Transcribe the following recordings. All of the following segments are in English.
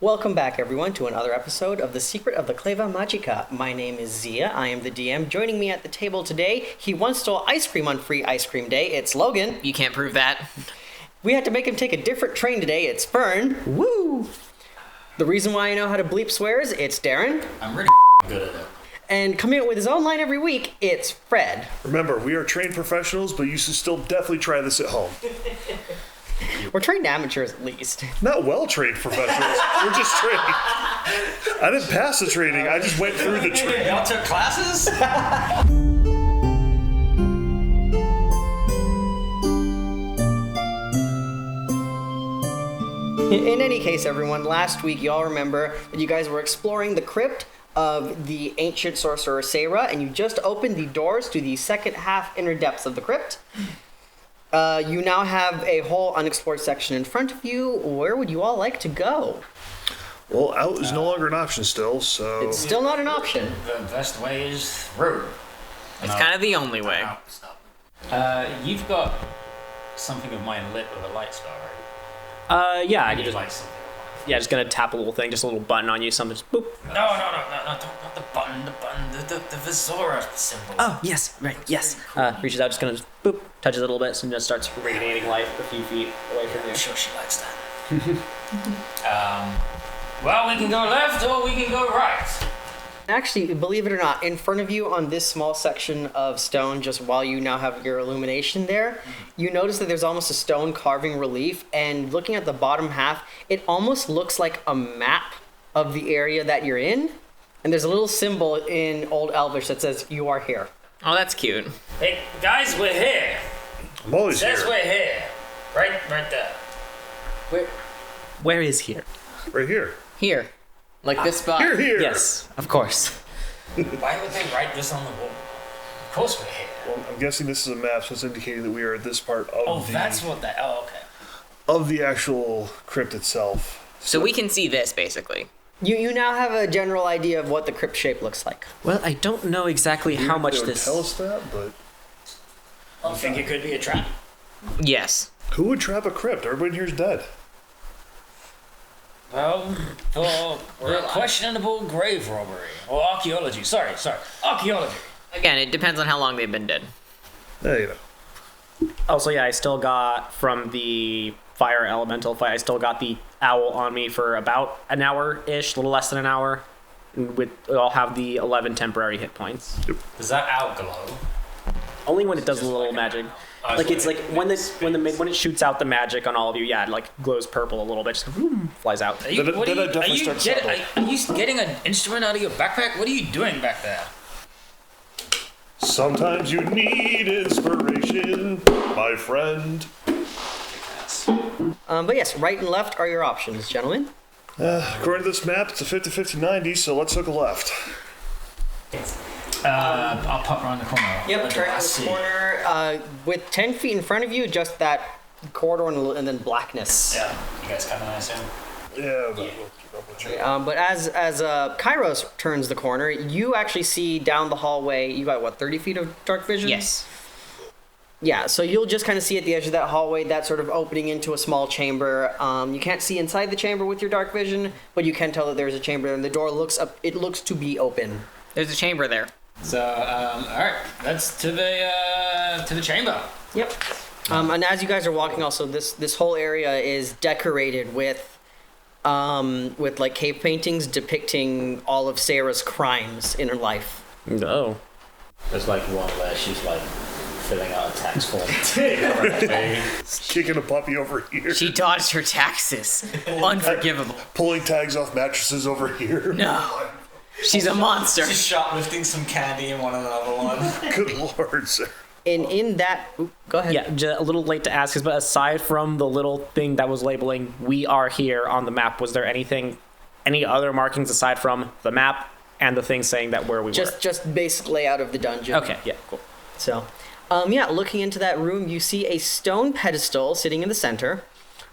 Welcome back, everyone, to another episode of The Secret of the Kleva Magica. My name is Zia. I am the DM. Joining me at the table today, he once stole ice cream on Free Ice Cream Day. It's Logan. You can't prove that. We had to make him take a different train today. It's Fern. Woo! The reason why I know how to bleep swears, it's Darren. I'm really good at it. And coming up with his own line every week, it's Fred. Remember, we are trained professionals, but you should still definitely try this at home. We're trained amateurs, at least. Not well-trained professionals. We're just trained. I didn't pass the training. I just went through the training. Y'all took classes? In any case, everyone, last week y'all remember that you guys were exploring the crypt of the ancient sorcerer Sayrah, and you just opened the doors to the second half inner depths of the crypt. You now have a whole unexplored section in front of you. Where would you all like to go? Well, out is no longer an option still, so... It's still not an option. The best way is through. It's kind of the only way. You've got something of mine lit with a light star, right? Yeah, I You can just, light something. yeah, just gonna tap a little thing, just a little button on you, something just boop. No, not the button, the Visora symbol. Oh, yes, right, yes. Reaches out, just gonna just boop, touches it a little bit, and just starts radiating light a few feet away from I'm you. sure she likes that. Well, we can go left or we can go right. Actually, believe it or not, in front of you on this small section of stone, just while you now have your illumination there, you notice that there's almost a stone carving relief, and looking at the bottom half, it almost looks like a map of the area that you're in, and there's a little symbol in Old Elvish that says, "You are here." Oh, that's cute. Hey, guys, we're here. I'm always Says here. we're here. Right there. Where is here? Right here. Here. Like this spot. Here. Yes, of course. Why would they write this on the wall? Of course we're here. Well, I'm guessing this is a map, so it's indicating that we are at this part of Oh, that's what that... Oh, okay. of the actual crypt itself. So we can see this, basically. You now have a general idea of what the crypt shape looks like. Well, I don't know exactly how much They would this... tell us that, but You think it could be a trap? Yes. who would trap a crypt? Everybody here's dead. Well, for questionable grave robbery. Or archaeology. Sorry. Archaeology. Again, it depends on how long they've been dead. Hey, you know. Also, yeah, I still got, from the fire elemental fight, I still got the owl on me for about an hour-ish, a little less than an hour. I'll have the 11 temporary hit points. Does that outglow? Only when it does a Just little like magic. Oh, Like, so it's like when it shoots out the magic on all of you, yeah, it like glows purple a little bit, just vroom, flies out. Are you, Then- what then are I you, definitely are you, start are you getting an instrument out of your backpack? What are you doing back there? Sometimes you need inspiration, my friend. But yes, right and left are your options, gentlemen. According to this map, it's a 50-50-90, so let's hook a left. I'll pop around the corner. Yep, turn the corner. With 10 feet in front of you, just that corridor and then blackness. Yeah, you guys coming, I assume? Yeah, but we'll keep up with you. But as Kairos turns the corner, you actually see down the hallway, you got, what, 30 feet of dark vision? Yes. Yeah, so you'll just kind of see at the edge of that hallway that sort of opening into a small chamber. You can't see inside the chamber with your dark vision, but you can tell that there's a chamber, and the door looks up. It looks to be open. There's a chamber there. So, alright, let's to the chamber. Yep. And as you guys are walking, also this whole area is decorated with like cave paintings depicting all of Sayrah's crimes in her life. No. There's like one where she's like filling out a tax form. Kicking a puppy over here. She dodged her taxes. Unforgivable. Pulling tags off mattresses over here. No. She's a monster. Just shoplifting some candy in another one. Good lord, sir. And in that... Oop, go ahead. Yeah, a little late to ask, but aside from the little thing that was labeling "We are here" on the map, was there any other markings aside from the map and the thing saying that where we were? Just basic layout of the dungeon. Okay, yeah, cool. So, looking into that room, you see a stone pedestal sitting in the center,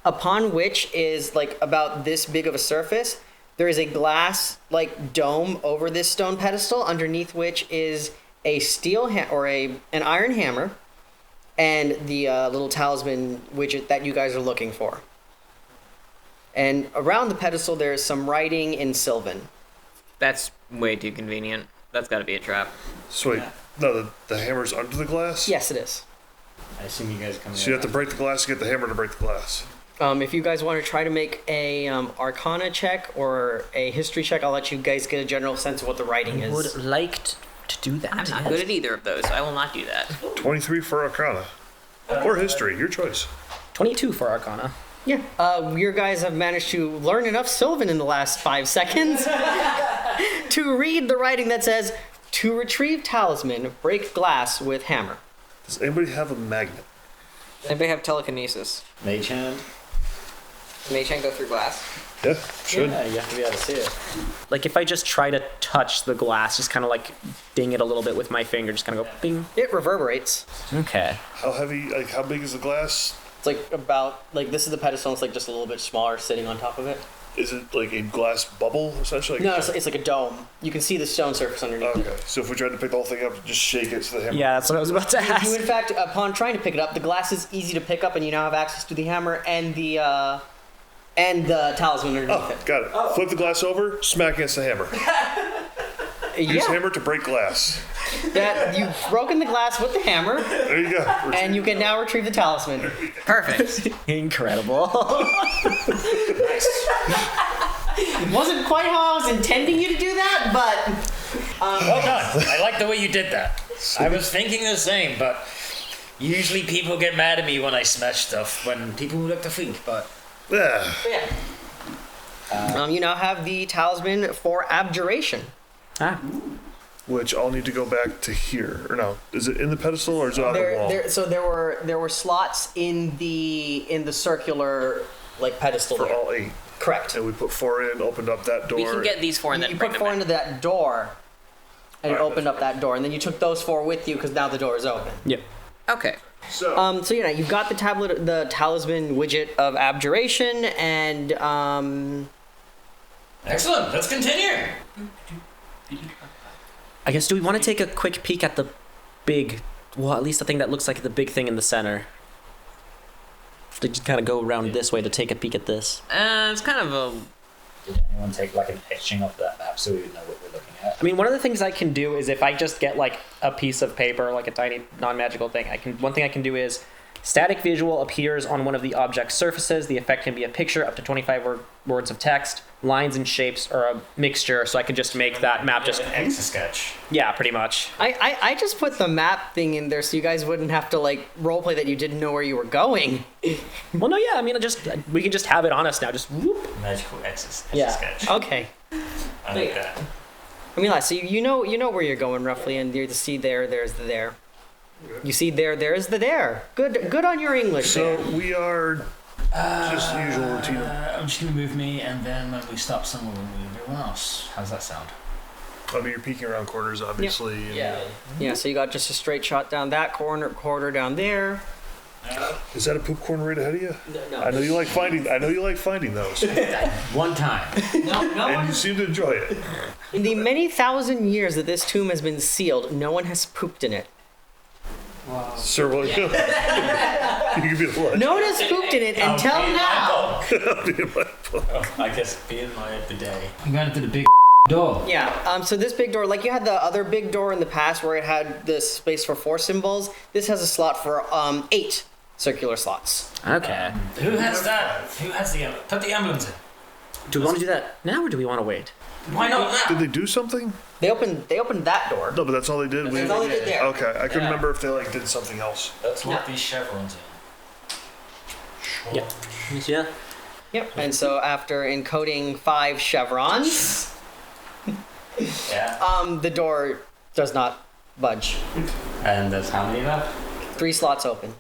upon which is like about this big of a surface. There is a glass like dome over this stone pedestal, underneath which is a steel an iron hammer, and the little talisman widget that you guys are looking for. And around the pedestal, there is some writing in Sylvan. That's way too convenient. That's got to be a trap. So wait, no, the hammer's under the glass? Yes, it is. I assume you guys come in. So you have to break the glass to get the hammer to break the glass. If you guys want to try to make a Arcana check or a History check, I'll let you guys get a general sense of what the writing is. Would like to do that. I'm not good at either of those. I will not do that. 23 for Arcana. Or History, your choice. 22 for Arcana. Yeah. Your guys have managed to learn enough Sylvan in the last 5 seconds to read the writing that says, to retrieve talisman, break glass with hammer. Does anybody have a magnet? Anybody have telekinesis? Mage hand. Mage hand go through glass? Yeah, should. Yeah, you have to be able to see it. Like if I just try to touch the glass, just kind of like ding it a little bit with my finger, just kind of go bing. It reverberates. Okay. How heavy, like how big is the glass? It's like about, like this is the pedestal, it's like just a little bit smaller sitting on top of it. Is it like a glass bubble, essentially? No, it's like a dome. You can see the stone surface underneath it. Okay, so if we tried to pick the whole thing up, just shake it so the hammer... Yeah, that's what I was about to You, ask. in fact, upon trying to pick it up, the glass is easy to pick up, and you now have access to the hammer and the talisman underneath Oh, it. got it. Flip the glass over, smack against the hammer. Use Yeah, hammer to break glass. that you've broken the glass with the hammer, There you go. and you can now retrieve the talisman. Perfect. Incredible. It wasn't quite how I was intending you to do that, but Well done. I like the way you did that. I was thinking the same, but usually people get mad at me when I smash stuff, when people look to think, but... Yeah. you now have the talisman for abjuration. Ah. Which I'll need to go back to here. Or no, is it in the pedestal or is it on the wall? There were slots in the circular like pedestal For there. all 8. Correct. And we put 4 in, opened up that door. We can get these 4 and then You bring put them 4 back. into that door, and it Alright, opened up that door, and then you took those 4 with you because now the door is open. Yep. Okay. So, So you've got the the talisman widget of abjuration, and Excellent, let's continue! I guess, do we want to take a quick peek at the big, well, at least the thing that looks like the big thing in the center? To just kind of go around this way to take a peek at this. It's kind of a... Did anyone take like an etching of that map so we would know what we're looking at? I mean, one of the things I can do is if I just get like a piece of paper, like a tiny non-magical thing, one thing I can do is static visual appears on one of the object's surfaces. The effect can be a picture, up to 25 words of text, lines and shapes, or a mixture. So I could just make that map just, Etch-a-sketch. yeah, pretty much. I just put the map thing in there so you guys wouldn't have to like roleplay that you didn't know where you were going. Well, no, yeah, I mean, we can just have it on us now. Just whoop. Magical etch-a-sketch. Yeah. Okay. I like that. I mean, so you know where you're going roughly, and you see there's the there. You see there's the there. Good on your English. so there. we are just the usual routine. I'm just gonna move me, and then when we stop somewhere, we'll move everyone else. How's that sound? I mean, you're peeking around corners, obviously. and- Yeah. So you got just a straight shot down that corner down there. Is that a poop corner right ahead of you? No. I know you like finding those, One time. No and you seem to enjoy it. In the many thousand years that this tomb has been sealed, no one has pooped in it. Sir William, you can be the one. No one has pooped in it until now. I guess being my bidet. I'm going through the big door. Yeah. So this big door, like you had the other big door in the past where it had the space for 4 symbols. This has a slot for 8 circular slots. Okay. Who has that? Who has the put the emblems in? Do we want to do that now, or do we want to wait? Why not now? Did they do something? They opened that door. No, but that's all they did. That's all they did there. Okay, I couldn't Yeah. remember if they like did something else. Let's lock these chevrons in. Yeah. Yeah. Yep. And so after encoding 5 chevrons, Yeah. the door does not budge. And there's how many left? 3 slots open.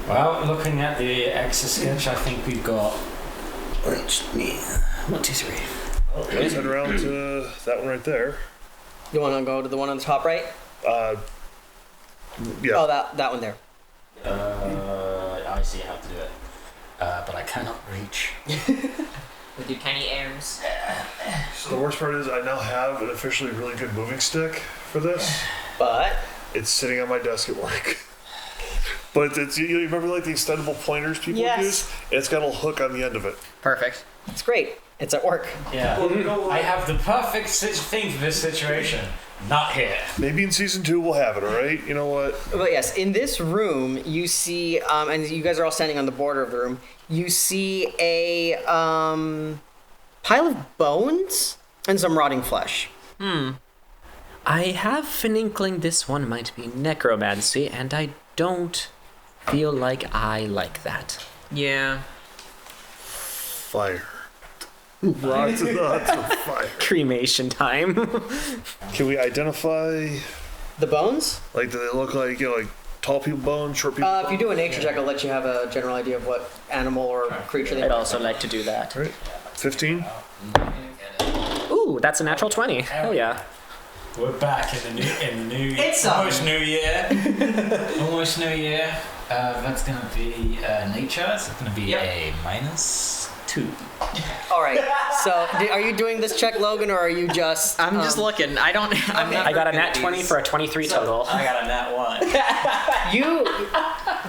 Well, looking at the Etch-a-Sketch, I think we've got 1, 2, 3. Let's head around to that one right there. You want to go to the one on the top right? Yeah. Oh, that one there. I see how to do it. But I cannot reach. We do tiny arms. So the worst part is I now have an officially really good moving stick for this. But It's sitting on my desk at work. But it's you remember like the extendable pointers people Yes. use? It's got a hook on the end of it. Perfect. It's great. It's at work. Yeah. I have the perfect thing for this situation. Not here. Maybe in season 2 we'll have it, all right? You know what? But yes, in this room, you see, and you guys are all standing on the border of the room, you see a pile of bones and some rotting flesh. I have an inkling this one might be necromancy, and I don't feel like I like that. Yeah. Fire. Lots of fire. Cremation time. Can we identify, The bones? like, do they look like, like tall people bones, short people If you do a nature check, I'll let you have a general idea of what animal or creature they I'd are. also like to do that. Right. 15? Ooh, that's a natural 20. Hell yeah. We're back in the new It's almost new year. Almost new year. That's gonna be nature. It's gonna be a -2. All right. So, are you doing this check, Logan, or are you just? I'm just looking. I'm not. I got a very good nat at 20 these. for a 23 total. I got a nat 1.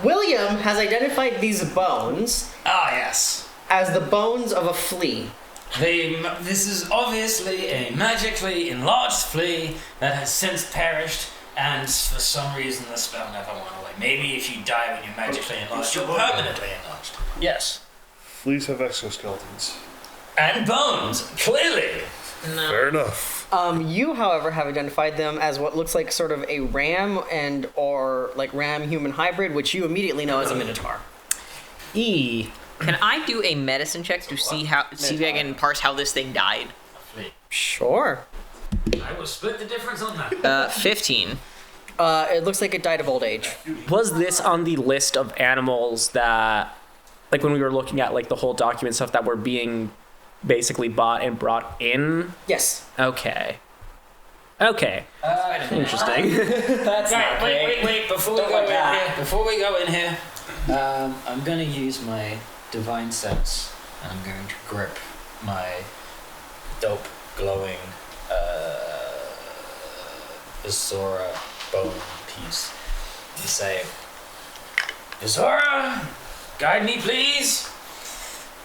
William has identified these bones Ah, yes. as the bones of a flea. This is obviously a magically enlarged flea that has since perished, and for some reason the spell never went away. Maybe if you die when you're magically enlarged, you're permanently enlarged. Yes. Fleas have exoskeletons. And bones, clearly. Fair enough. You, however, have identified them as what looks like sort of a ram or like ram-human hybrid, which you immediately know as a minotaur. E. Can I do a medicine check to see if I can parse how this thing died? Sure. I will split the difference on that. 15. It looks like it died of old age. Was this on the list of animals that, like when we were looking at like the whole document stuff that were being basically bought and brought in? Yes. Okay. Okay. Interesting. That's not great. Wait. Before we go in here, I'm going to use my divine sense, and I'm going to grip my dope, glowing Azora bone piece and say, Azora, guide me please!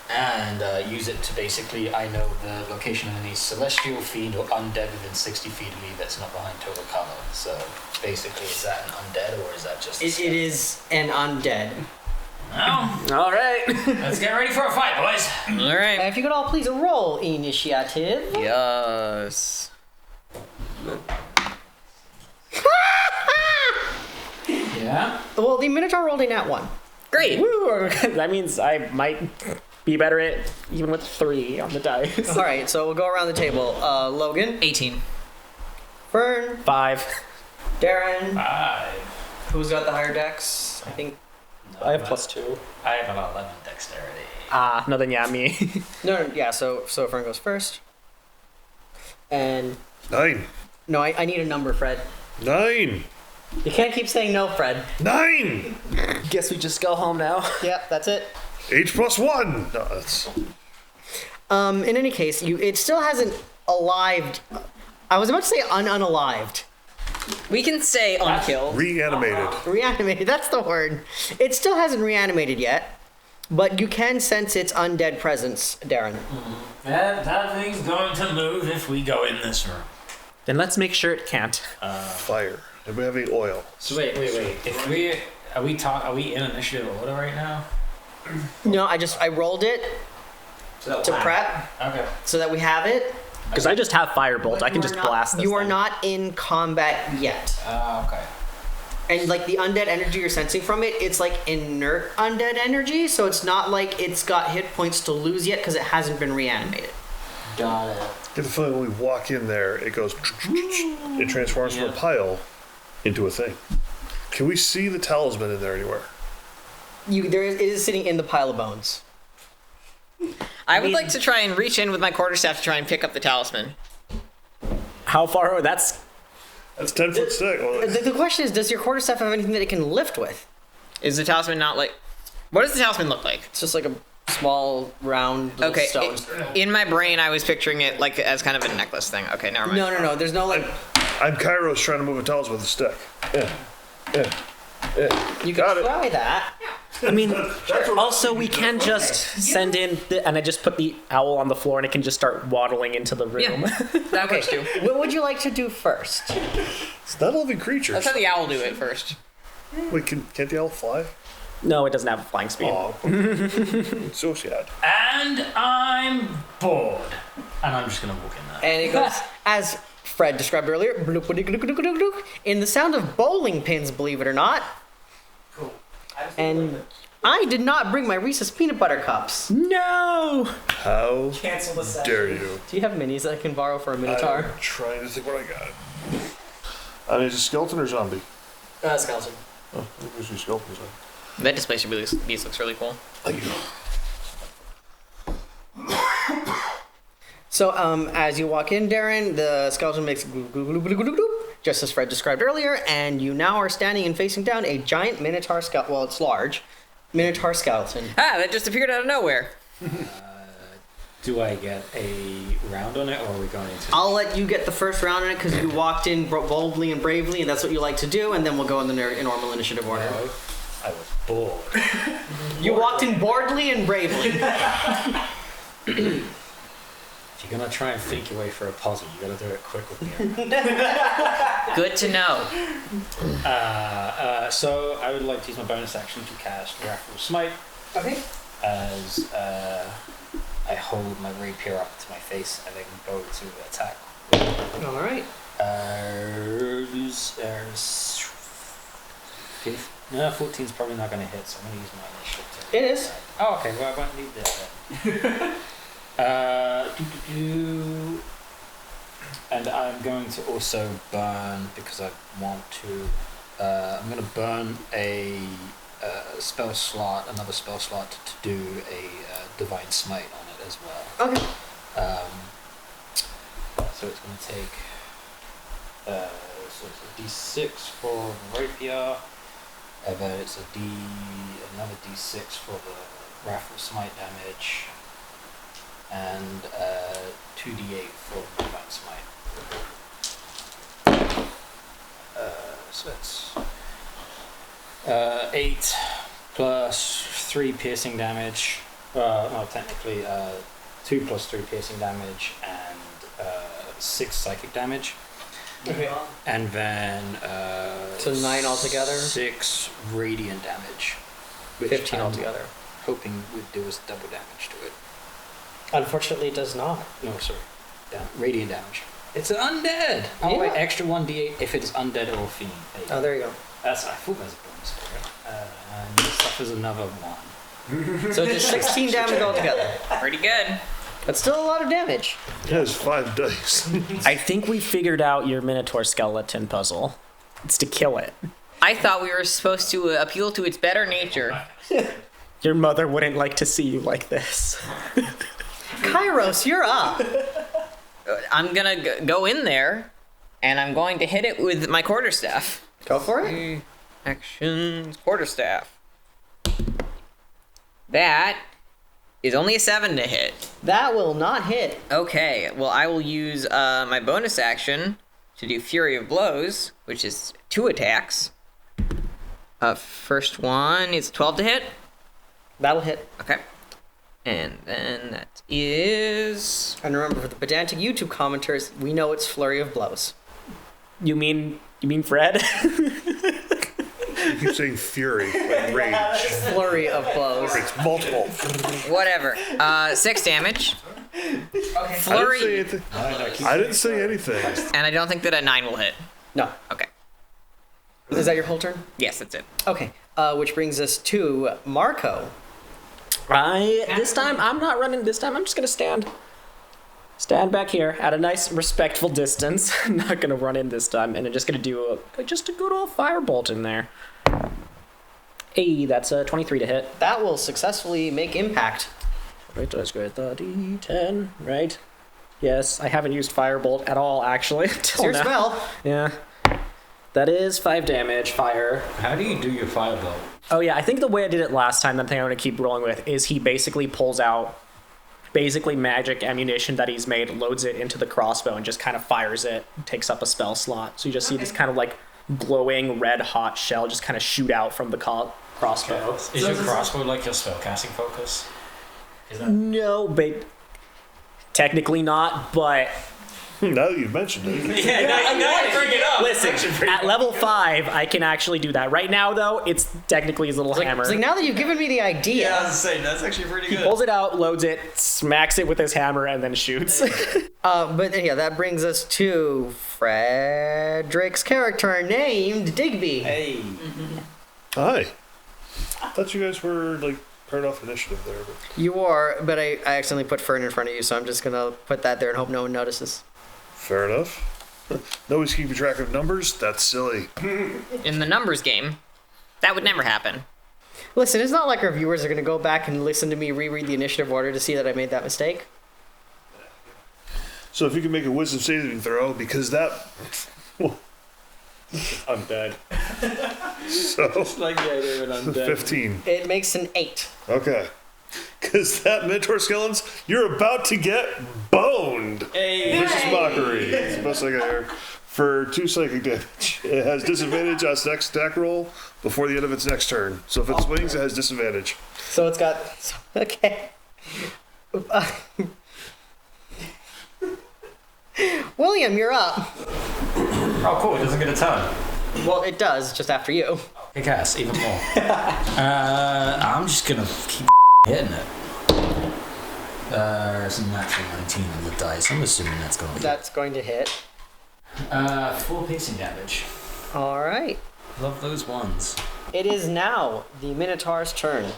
And use it to basically, I know the location of any celestial fiend or undead within 60 feet of me that's not behind total cover. So basically, is that an undead or is that just... It is an undead. Well, All right. let's get ready for a fight, boys. All right. If you could all please roll initiative. Yes. Yeah? Well, the minotaur rolled a nat 1. Great. Woo. That means I might be better at even with 3 on the dice. All right, so we'll go around the table. Logan, 18. Fern, 5. Darren. 5. Who's got the higher dex? I think. I have +2. I have about 11 dexterity. No, then yeah, me. No, yeah. So Fern goes first. And 9. no, I need a number, Fred. 9. You can't keep saying no, Fred. 9. Guess we just go home now. Yep, that's it. H plus 1. No, that's... In any case, it still hasn't alived. I was about to say unalived. We can say unkilled. Reanimated. Reanimated, that's the word. It still hasn't reanimated yet, but you can sense its undead presence, Darren. That thing's going to move if we go in this room. Then let's make sure it can't. Fire. Anybody have any oil? So wait. If are we in initiative order right now? No, I rolled it to prep Okay. so that we have it. Because I just have Firebolt. I can just blast this You are thing. not in combat yet. Okay. And like the undead energy you're sensing from it, it's like inert undead energy, so it's not like it's got hit points to lose yet because it hasn't been reanimated. Got it. Get the feeling when we walk in there, it goes... It transforms from a pile into a thing. Can we see the talisman in there anywhere? It is sitting in the pile of bones. I would like to try and reach in with my quarterstaff to try and pick up the talisman. How far? That's 10 foot stick. Well, The question is, does your quarterstaff have anything that it can lift with? Is the talisman not like... What does the talisman look like? It's just like a small, round little Okay, stone. in my brain I was picturing it like as kind of a necklace thing. Okay, never mind. No. There's no like. I'm Kairos trying to move a talisman with a stick. Yeah. You can Got it. try that. I mean, also we can just send in, and I just put the owl on the floor, and it can just start waddling into the room. Yeah, that works too. What would you like to do first? It's not a living creature. Let's have the owl do it first. Wait, can't the owl fly? No, it doesn't have a flying speed. Oh, so sad. And I'm bored. And I'm just gonna walk in there. And it goes, as Fred described earlier, bloop-a-dook-a-dook-a-dook-a-dook, in the sound of bowling pins, believe it or not. Cool. And I did not bring my Reese's peanut butter cups. No! How Cancel the session. dare you? Do you have minis that I can borrow for a Minotaur? I'm trying to think what I got. I mean, is it skeleton or zombie? Skeleton. Oh, where's your skeleton? That display should be. These looks really cool. So, as you walk in, Darren, the skeleton makes gloop, gloop, gloop, gloop, gloop, gloop, just as Fred described earlier, and you now are standing and facing down a giant Minotaur skeleton. Well, it's large. Minotaur skeleton. Ah, that just appeared out of nowhere. Do I get a round on it, or are we going into... I'll let you get the first round in it because you walked in boldly and bravely, and that's what you like to do, and then we'll go in the normal initiative order. I was bored. You walked in boldly and bravely. If you're gonna try and think your way through a puzzle, you gotta do it quick with me. Good to know. So I would like to use my bonus action to cast Wrathful Smite. Okay. As I hold my rapier up to my face and then go to attack. All right. 14 is probably not going to hit, so I'm going to use my initiative. It is. Oh, okay. Well, I won't need that then. And I'm going to also burn because I want to. I'm going to burn a spell slot, another spell slot to do a divine smite on it as well. Okay. So it's going to take. So it's a D6 for the rapier. And then it's another D6 for the Wrathful Smite damage, and 2D8 for Divine Smite. So it's 8 plus 3 piercing damage. No, technically 2 plus 3 piercing damage and 6 psychic damage. Okay. And then So 9 altogether? 6 radiant damage. Which 15 I'm altogether. hoping would do us double damage to it. Unfortunately, it does not. No, sorry. Radiant damage. It's an undead! Oh wait, Yeah. extra 1d8 if it's undead or fiend. Oh, there you go. I thought there's a bonus for it. And this stuff is another 1. So just 16 damage altogether. Pretty good. That's still a lot of damage. It has 5 dice. I think we figured out your Minotaur skeleton puzzle. It's to kill it. I thought we were supposed to appeal to its better nature. Your mother wouldn't like to see you like this. Kairos, you're up. I'm gonna go in there, and I'm going to hit it with my quarterstaff. Go for it. Actions, quarterstaff. That is only a 7 to hit. That will not hit. Okay, well, I will use my bonus action to do Fury of Blows, which is 2 attacks. First one is 12 to hit. That'll hit. Okay. And then that is... And remember, for the pedantic YouTube commenters, we know it's Flurry of Blows. You mean Fred? You keep saying fury, like rage. Flurry of Blows. It's multiple. Whatever. 6 damage. Okay. Flurry. I didn't say anything. And I don't think that a 9 will hit. No. Okay. Is that your whole turn? Yes, that's it. Okay. Which brings us to Marco. This time I'm not running. This time I'm just gonna stand back here at a nice respectful distance. I'm not gonna run in this time, and I'm just gonna do just a good old firebolt in there. Hey, that's a 23 to hit. That will successfully make impact. Right, let's go with the D10. Right. Yes, I haven't used firebolt at all actually. It's your spell. Yeah. That is 5 damage. Fire. How do you do your firebolt? Oh yeah, I think the way I did it last time, that thing I'm going to keep rolling with, is he basically pulls out magic ammunition that he's made, loads it into the crossbow, and just kind of fires it, takes up a spell slot. So you just see this kind of like glowing red hot shell just kind of shoot out from the crossbow. Is your crossbow like your spellcasting focus? Is that? No, but technically not, but Now that you've mentioned it. Yeah, now you bring it up. listen, at level 5, I can actually do that. Right now, though, it's technically his little hammer. It's like now that you've given me the idea. Yeah, I was saying that's actually pretty He good. pulls it out, loads it, smacks it with his hammer, and then shoots. But yeah, that brings us to Frederick's character named Digby. Hey. Hi. I thought you guys were like paired off initiative there, but You are, but I accidentally put Fern in front of you, so I'm just gonna put that there and hope no one notices. fair enough. Nobody's keeping track of numbers? That's silly. In the numbers game, that would never happen. Listen, it's not like our viewers are gonna go back and listen to me reread the initiative order to see that I made that mistake. So if you can make a wisdom saving throw, because that. I'm dead. So Like the idea of an undead. 15. It makes an 8. Okay. Because that Mentor Skeletons, you're about to get boned. Hey. Vicious Mockery. It's the best I got here. For 2 psychic damage. It has disadvantage on its next attack roll before the end of its next turn. So if it swings, it has disadvantage. So it's got. Okay. William, you're up. Oh, cool. It doesn't get a turn. Well, it does, just after you. Kick ass, even more. I'm just gonna keep hitting it. It's a natural 19 on the dice. I'm assuming that's gonna be. That's going to hit. 4 piercing damage. Alright. Love those ones. It is now the Minotaur's turn.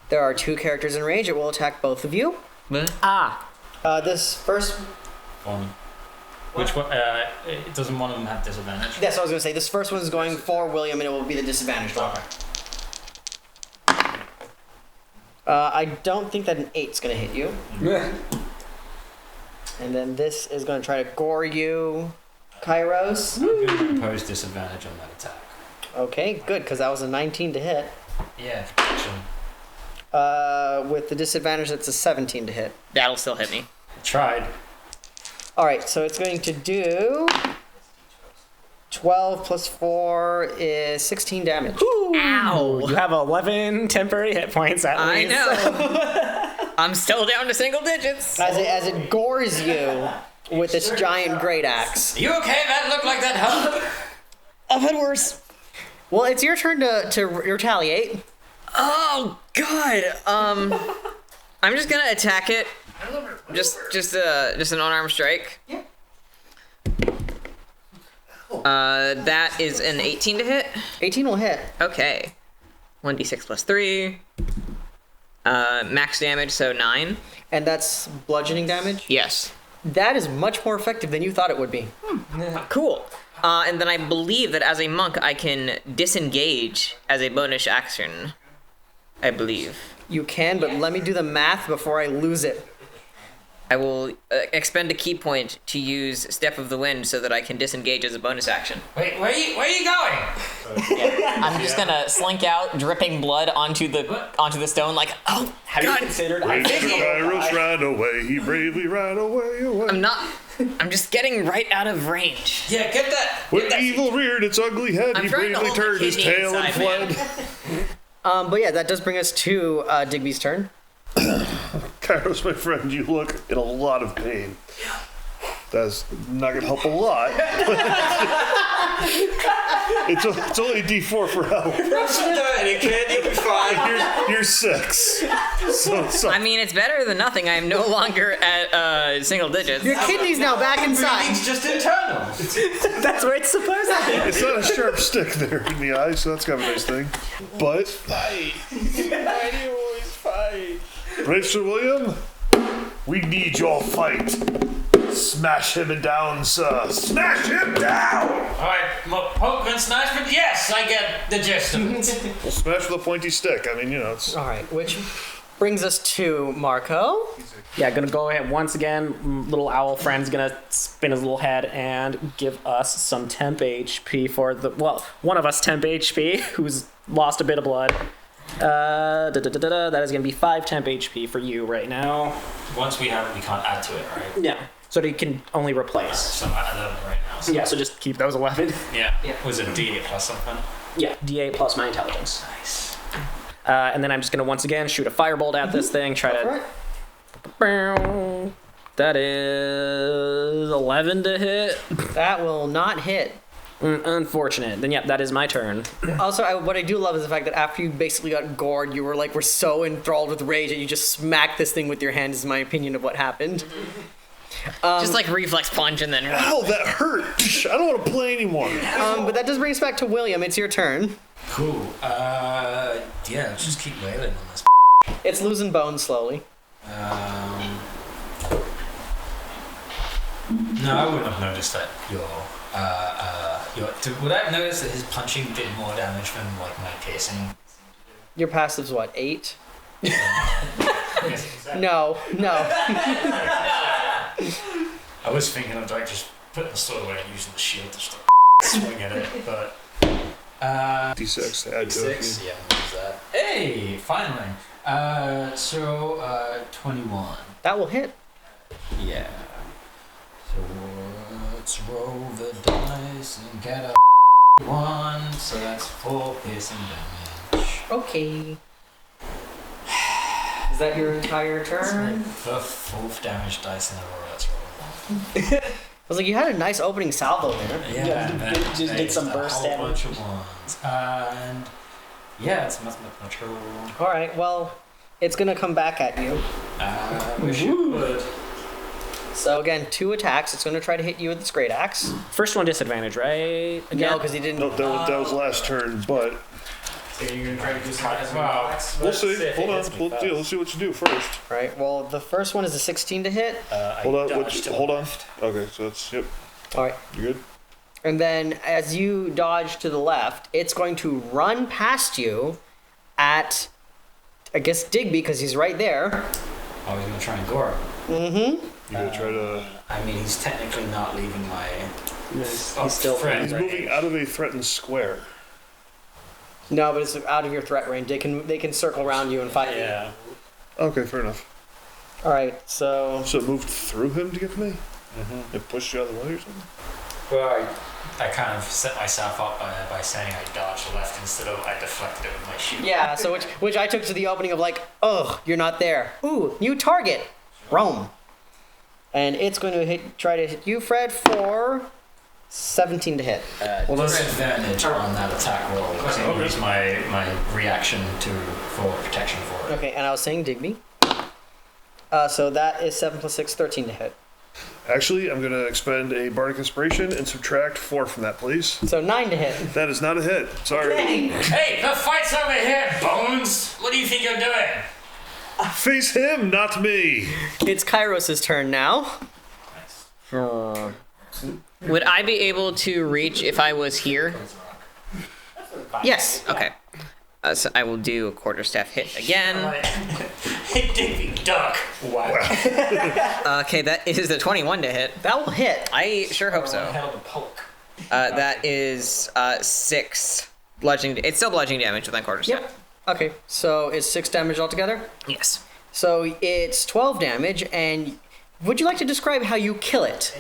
There are 2 characters in range. It will attack both of you. This first. One. Which one? Doesn't one of them have disadvantage? That's what I was going to say. This first one is going for William, and it will be the disadvantage roll. Okay. I don't think that an 8's going to hit you. And then this is going to try to gore you, Kairos. I'm going to impose disadvantage on that attack. Okay, good, because that was a 19 to hit. Yeah, protection. With the disadvantage, that's a 17 to hit. That'll still hit me. Tried. Alright, so it's going to do 12 plus 4 is 16 damage. Ow! You have 11 temporary hit points at I least. know. I'm still down to single digits. As it gores you with this giant great axe. You okay? That looked like that hurt. I've had worse. Well, it's your turn to retaliate. Oh God. I'm just gonna attack it. Just an unarmed strike. Yeah. That is an 18 to hit. 18 will hit. Okay. 1d6 plus 3. Max damage, so 9. And that's bludgeoning damage. Yes. That is much more effective than you thought it would be. Cool. And then I believe that as a monk, I can disengage as a bonus action. I believe. You can, but let me do the math before I lose it. I will expend a key point to use Step of the Wind so that I can disengage as a bonus action. Wait, where are you going? I'm just gonna slink out, dripping blood onto the stone, like, oh, Have God. you considered? Kairos ran away. He bravely ran away. I'm just getting right out of range. Yeah, get that. When evil reared its ugly head, I'm he trying to bravely hold my turned his kidney tail and inside, fled. But yeah, that does bring us to Digby's turn. Kairos, my friend, you look in a lot of pain. That's not going to help a lot. it's only a D4 for help. Rub some dirt in it, kid. You'll be fine. You're 6. So I mean, it's better than nothing. I am no longer at single digits. Your kidney's now back inside. Breathing's just internal. That's where it's supposed to be. it's not a sharp stick there in the eye, so that's kind of a nice thing. But, Why do you always fight? Racer William, we need your fight. Smash him down, sir. Smash him down! Alright, poke and smash, but yes, I get the gist of it. Well, smash with a pointy stick. I mean, it's... Alright, which brings us to Marco. Yeah, gonna go ahead once again. Little owl friend's gonna spin his little head and give us some temp HP for one of us temp HP who's lost a bit of blood. That is gonna be 5 temp HP for you right now. Once we have it, we can't add to it, right? Yeah. So that you can only replace. So I'm at 11 right now. So Yeah, so just keep those 11. yeah. Was it D8 plus something? Yeah, D8 plus my intelligence. Nice. And then I'm just going to once again shoot a firebolt at this thing. Try to. That is 11 to hit. That will not hit. Unfortunate. Then, yep, that is my turn. Also, what I do love is the fact that after you basically got gored, you were so enthralled with rage that you just smacked this thing with your hand, is my opinion of what happened. Just like reflex punch and then. Ow, that hurt. I don't want to play anymore. But that does bring us back to William. It's your turn. Cool. Yeah, let's just keep wailing on this. It's losing bones slowly. No, I wouldn't have noticed that would I have noticed that his punching did more damage than like my piercing? Your passive's what, 8? No. I was thinking of like just putting the sword away and using the shield to start swing at it, but D6 to add to D6, it. yeah, what was that? Hey, finally. So 21. That will hit. Yeah. So let's roll the dice and get a 1. So that's 4 piercing damage. Okay. Is that your entire turn? The 4th damage dice in a row. Let's roll. I was like, you had a nice opening salvo there. Yeah, and then just did some burst a whole damage. bunch of ones. And yeah, it's mathematical. All right, well, it's going to come back at you. Wish it would. So again, 2 attacks. It's going to try to hit you with its great axe. First one disadvantage, right? No, because he didn't. No, that was last turn, but So you're gonna try to do something as well. we'll see. Hold on. Let's see what you do first. Right. Well, the first one is a 16 to hit. Hold on. Hold on. Okay, so that's, yep. All right. You good? And then as you dodge to the left, it's going to run past you at, I guess, Digby, because he's right there. Oh, he's gonna try and gore him. Mm-hmm. You're going to try to... I mean, he's technically not leaving my. He's still friend. He's moving out of a threatened square. No, but it's out of your threat range. They can circle around you and fight you. Yeah. Okay, fair enough. All right. So So it moved through him to get to me? It pushed you out of the way or something? Well, I kind of set myself up by saying I dodged left instead of I deflected it with my shield. yeah. So which I took to the opening of like, ugh, you're not there. Ooh, new target, Rome. And it's going to try to hit you, Fred, for 17 to hit. Well, there's advantage on that attack roll. So use my reaction for protection for it. Okay, and I was saying Digby. So that is 7 plus 6, 13 to hit. Actually, I'm going to expend a Bardic Inspiration and subtract 4 from that, please. So 9 to hit. That is not a hit. Sorry. Hey, the fight's over here, Bones! What do you think you're doing? Face him, not me. It's Kairos' turn now. Would I be able to reach if I was here? Yes. Okay. So I will do a quarterstaff hit again. Hey, Digby, duck! Wow. Okay, that is a 21 to hit. That will hit. I sure hope so. Held a poke. That is 6 bludgeoning. It's still bludgeoning damage with my quarterstaff. Yep. Okay, so it's 6 damage altogether. Yes. So it's 12 damage, and would you like to describe how you kill it?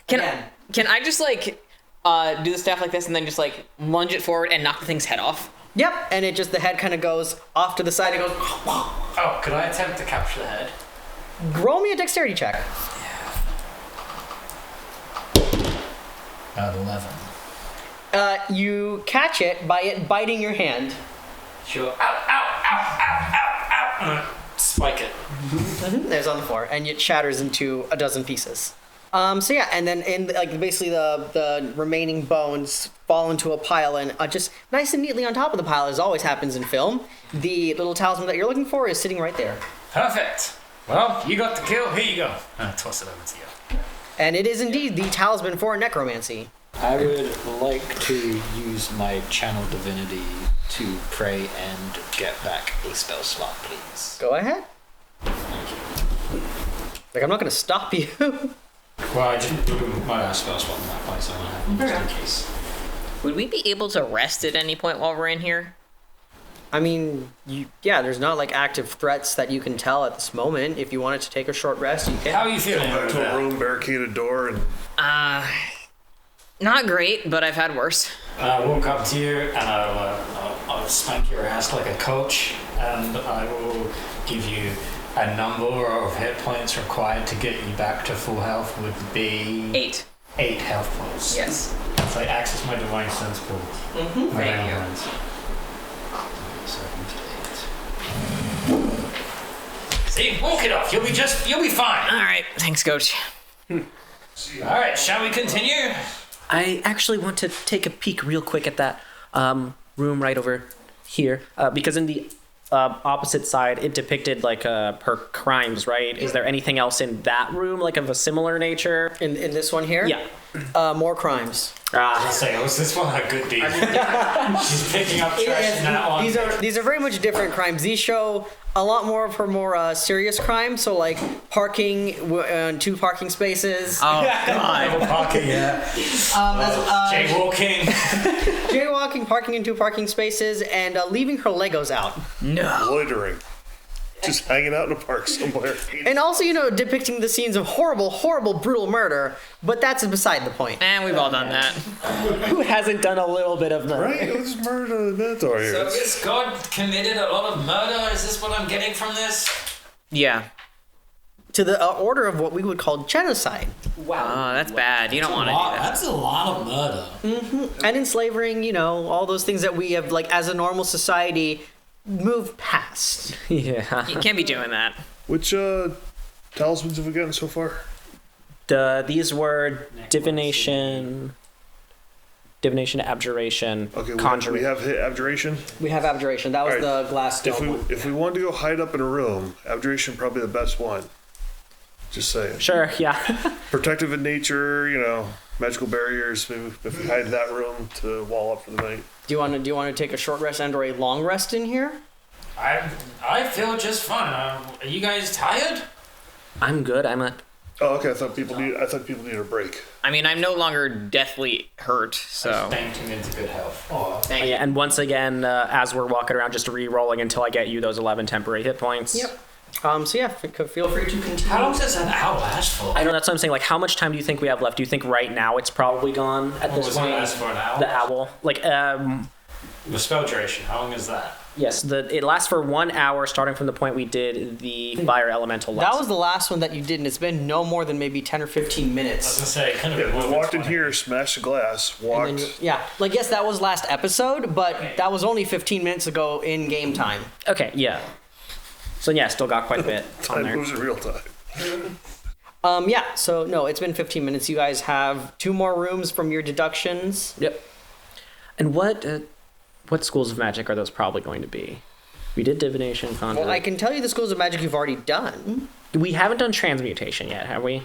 Can Again. I just like do the staff like this and then just like lunge it forward and knock the thing's head off? Yep, and it just, the head kind of goes off to the side. It goes, Oh, could I attempt to capture the head? roll me a dexterity check. 11. You catch it by it biting your hand. Sure. Ow, ow, ow, ow, ow, ow. Spike it. There's on the floor, and it shatters into a dozen pieces. So yeah, and then in like basically the remaining bones fall into a pile, and just nice and neatly on top of the pile, as always happens in film, the little talisman that you're looking for is sitting right there. Perfect. Well, you got the kill. Here you go. Toss it over to you. And it is indeed the talisman for necromancy. I would like to use my channel divinity to pray and get back a spell slot, please. Go ahead. Like, I'm not going to stop you. Well, I didn't do my last spell slot in that place, so I want to have one just in case. Would we be able to rest at any point while we're in here? I mean, yeah, there's not like active threats that you can tell at this moment. If you wanted to take a short rest, you can. How are you feeling? Go into a room, barricade a door, and Not great, but I've had worse. And I walk up to you and I'll I'll spank your ass like a coach, and I will give you a number of hit points required to get you back to full health would be 8. 8 health points. Yes. So I access my divine sense pool. Thank you. See, walk it off. You'll be fine. All right. Thanks, Coach. All right, shall we continue? I actually want to take a peek real quick at that room right over here, because in the opposite side, it depicted like her crimes, right? Is there anything else in that room, like of a similar nature? In this one here? Yeah. More crimes. Say, was this one a good deed? She's picking up trash in that one. These are very much different crimes. These show a lot more of her more serious crimes. So like parking in 2 parking spaces. Oh God. Parking, yeah. Jaywalking. Jaywalking, parking in 2 parking spaces, and leaving her Legos out. No. Loitering. Just hanging out in a park somewhere. And also, depicting the scenes of horrible, horrible, brutal murder. But that's beside the point. And we've all done that. Who hasn't done a little bit of murder? Right? It was murder of the Minotaur here. So this god committed a lot of murder? Is this what I'm getting from this? Yeah. To the order of what we would call genocide. Oh, that's bad. You don't want to do that. That's a lot of murder. And enslaving, all those things that we have, like, as a normal society, moved past. Yeah. You can't be doing that. Which talismans have we gotten so far? These were divination, abjuration, Okay, conjuring. we have hit abjuration. We have abjuration. That was All right. the glass stone one. If we wanted to go hide up in a room, abjuration probably the best one. Just saying. Sure, yeah. Protective in nature, magical barriers. Maybe if we hide in that room to wall up for the night. Do you want to take a short rest and or a long rest in here? I feel just fine. Are you guys tired? I'm good. I'm Oh, okay. I thought people needed a break. I mean, I'm no longer deathly hurt, so. Spanked him into good health. Thank you. yeah, and once again, as we're walking around, just re-rolling until I get you those 11 temporary hit points. Yep. So yeah, feel free to continue. How long does that outlast for? I know, that's what I'm saying. Like, how much time do you think we have left? Do you think right now it's probably gone at this Was it point? last for an hour? The owl. Like, The spell duration, how long is that? yes, it lasts for 1 hour, starting from the point we did the fire elemental That lesson. was the last one that you did, and it's been no more than maybe 10 or 15 I was minutes. gonna say, it couldn't have Yeah, been we more than walked in 20. here, smashed the glass, And walked. then yes, that was last episode, but that was only 15 minutes ago in game time. Okay, yeah. So yeah, still got quite a bit on Time there. moves in real time. So no, it's been 15 minutes. You guys have 2 more rooms from your deductions. Yep. And what schools of magic are those probably going to be? We did divination, conjuring. Well, I can tell you the schools of magic you've already done. We haven't done transmutation yet, have we?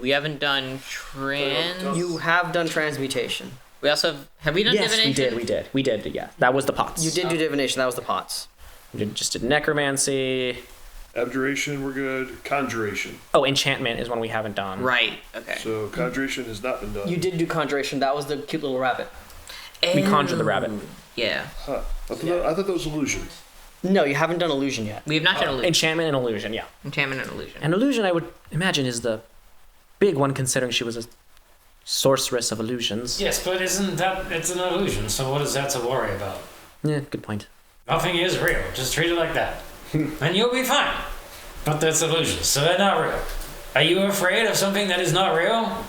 We haven't done trans. You have done transmutation. We also have we done Yes, divination? we did. Yeah, that was the pots. You did do divination. That was the pots. We just did necromancy. Abjuration, we're good. Conjuration. Oh, enchantment is one we haven't done. Right. Okay. So conjuration has not been done. You did do conjuration. That was the cute little rabbit. We conjured the rabbit. Yeah. Huh. I thought that was illusion. No, you haven't done illusion yet. We have not done illusion. Enchantment and illusion, yeah. Enchantment and illusion. And illusion, I would imagine, is the big one, considering she was a sorceress of illusions. Yes, but isn't that, it's an illusion, so what is that to worry about? Yeah, good point. Nothing is real, just treat it like that. And you'll be fine. But that's illusions, so they're not real. Are you afraid of something that is not real?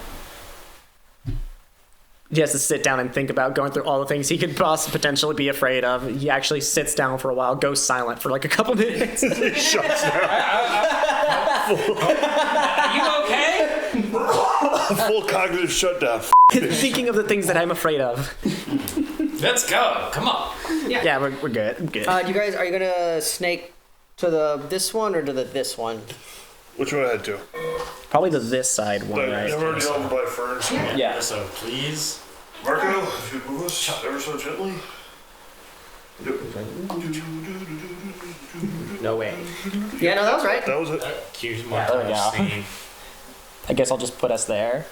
He has to sit down and think about going through all the things he could potentially be afraid of. He actually sits down for a while, goes silent for like a couple minutes. Shuts down. Are you okay? Full cognitive shutdown. Thinking of the things that I'm afraid of. Let's go, come on. Yeah, we're good. I'm good. You guys, are you gonna snake to this one or to this one? Which one I had to? Probably this side one, right? Never already over by Fern. Yeah. So please. Marco, if you move us ever so gently. No way. Yeah, no, that was right. That was it. Cute there we go. scene. I guess I'll just put us there.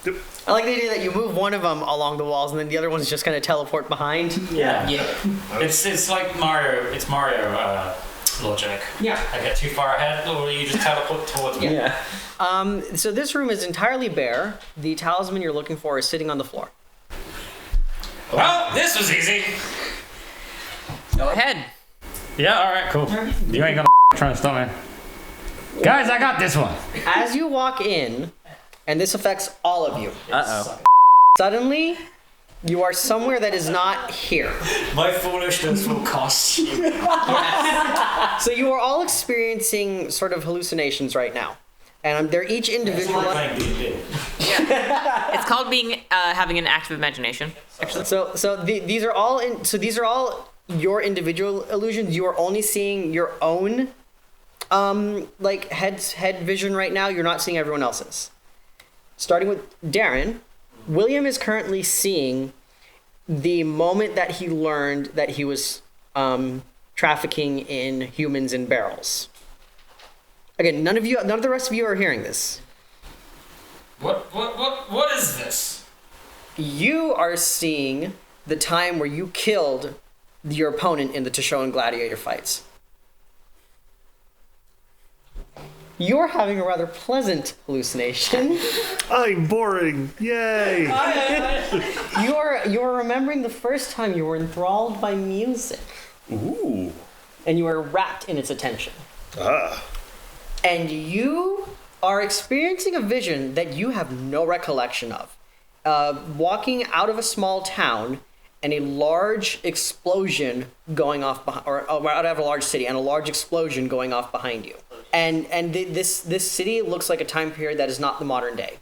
Yep. I like the idea that you move one of them along the walls and then the other one's just gonna teleport behind. Yeah. Yeah. It's like Mario. It's Mario logic. Yeah. I get too far ahead, or you just teleport towards me. Yeah. So this room is entirely bare. The talisman you're looking for is sitting on the floor. Well, this was easy. Go ahead. Yeah, alright, cool. You ain't gonna try to stop me. Guys, I got this one. As you walk in, and this affects all of you, Uh-oh. suddenly you are somewhere that is not here. My foolishness will cost you. So you are all experiencing sort of hallucinations right now. And they're each individual. It's called being having an active imagination. Actually. These are all your individual illusions. You are only seeing your own head vision right now. You're not seeing everyone else's. Starting with Darren, William is currently seeing the moment that he learned that he was trafficking in humans in barrels. Again, none of the rest of you are hearing this. What is this? You are seeing the time where you killed your opponent in the Tashoan gladiator fights. You're having a rather pleasant hallucination. I'm boring. Yay! You're remembering the first time you were enthralled by music. Ooh. And you were wrapped in its attention. Ah. And you are experiencing a vision that you have no recollection of. Walking out of a small town and a large explosion going off or out of a large city and a large explosion going off behind you. And this city looks like a time period that is not the modern day.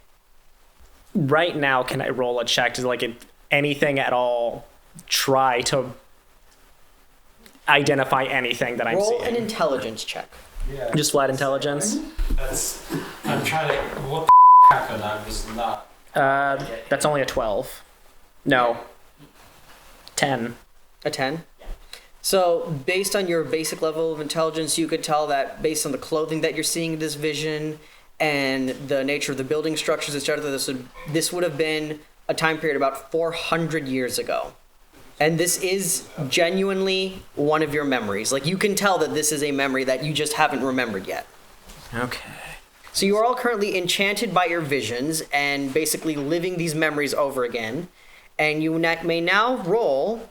Right now, can I roll a check to anything at all try to identify anything that I'm Roll seeing? an intelligence check. Yeah. Just flat intelligence? I'm trying to. What the happened? I was not. That's only a 12. No. 10. A 10? So, based on your basic level of intelligence, you could tell that based on the clothing that you're seeing in this vision and the nature of the building structures, etc., this would have been a time period about 400 years ago. And this is genuinely one of your memories. Like, you can tell that this is a memory that you just haven't remembered yet. Okay. So you are all currently enchanted by your visions and basically living these memories over again. And you may now roll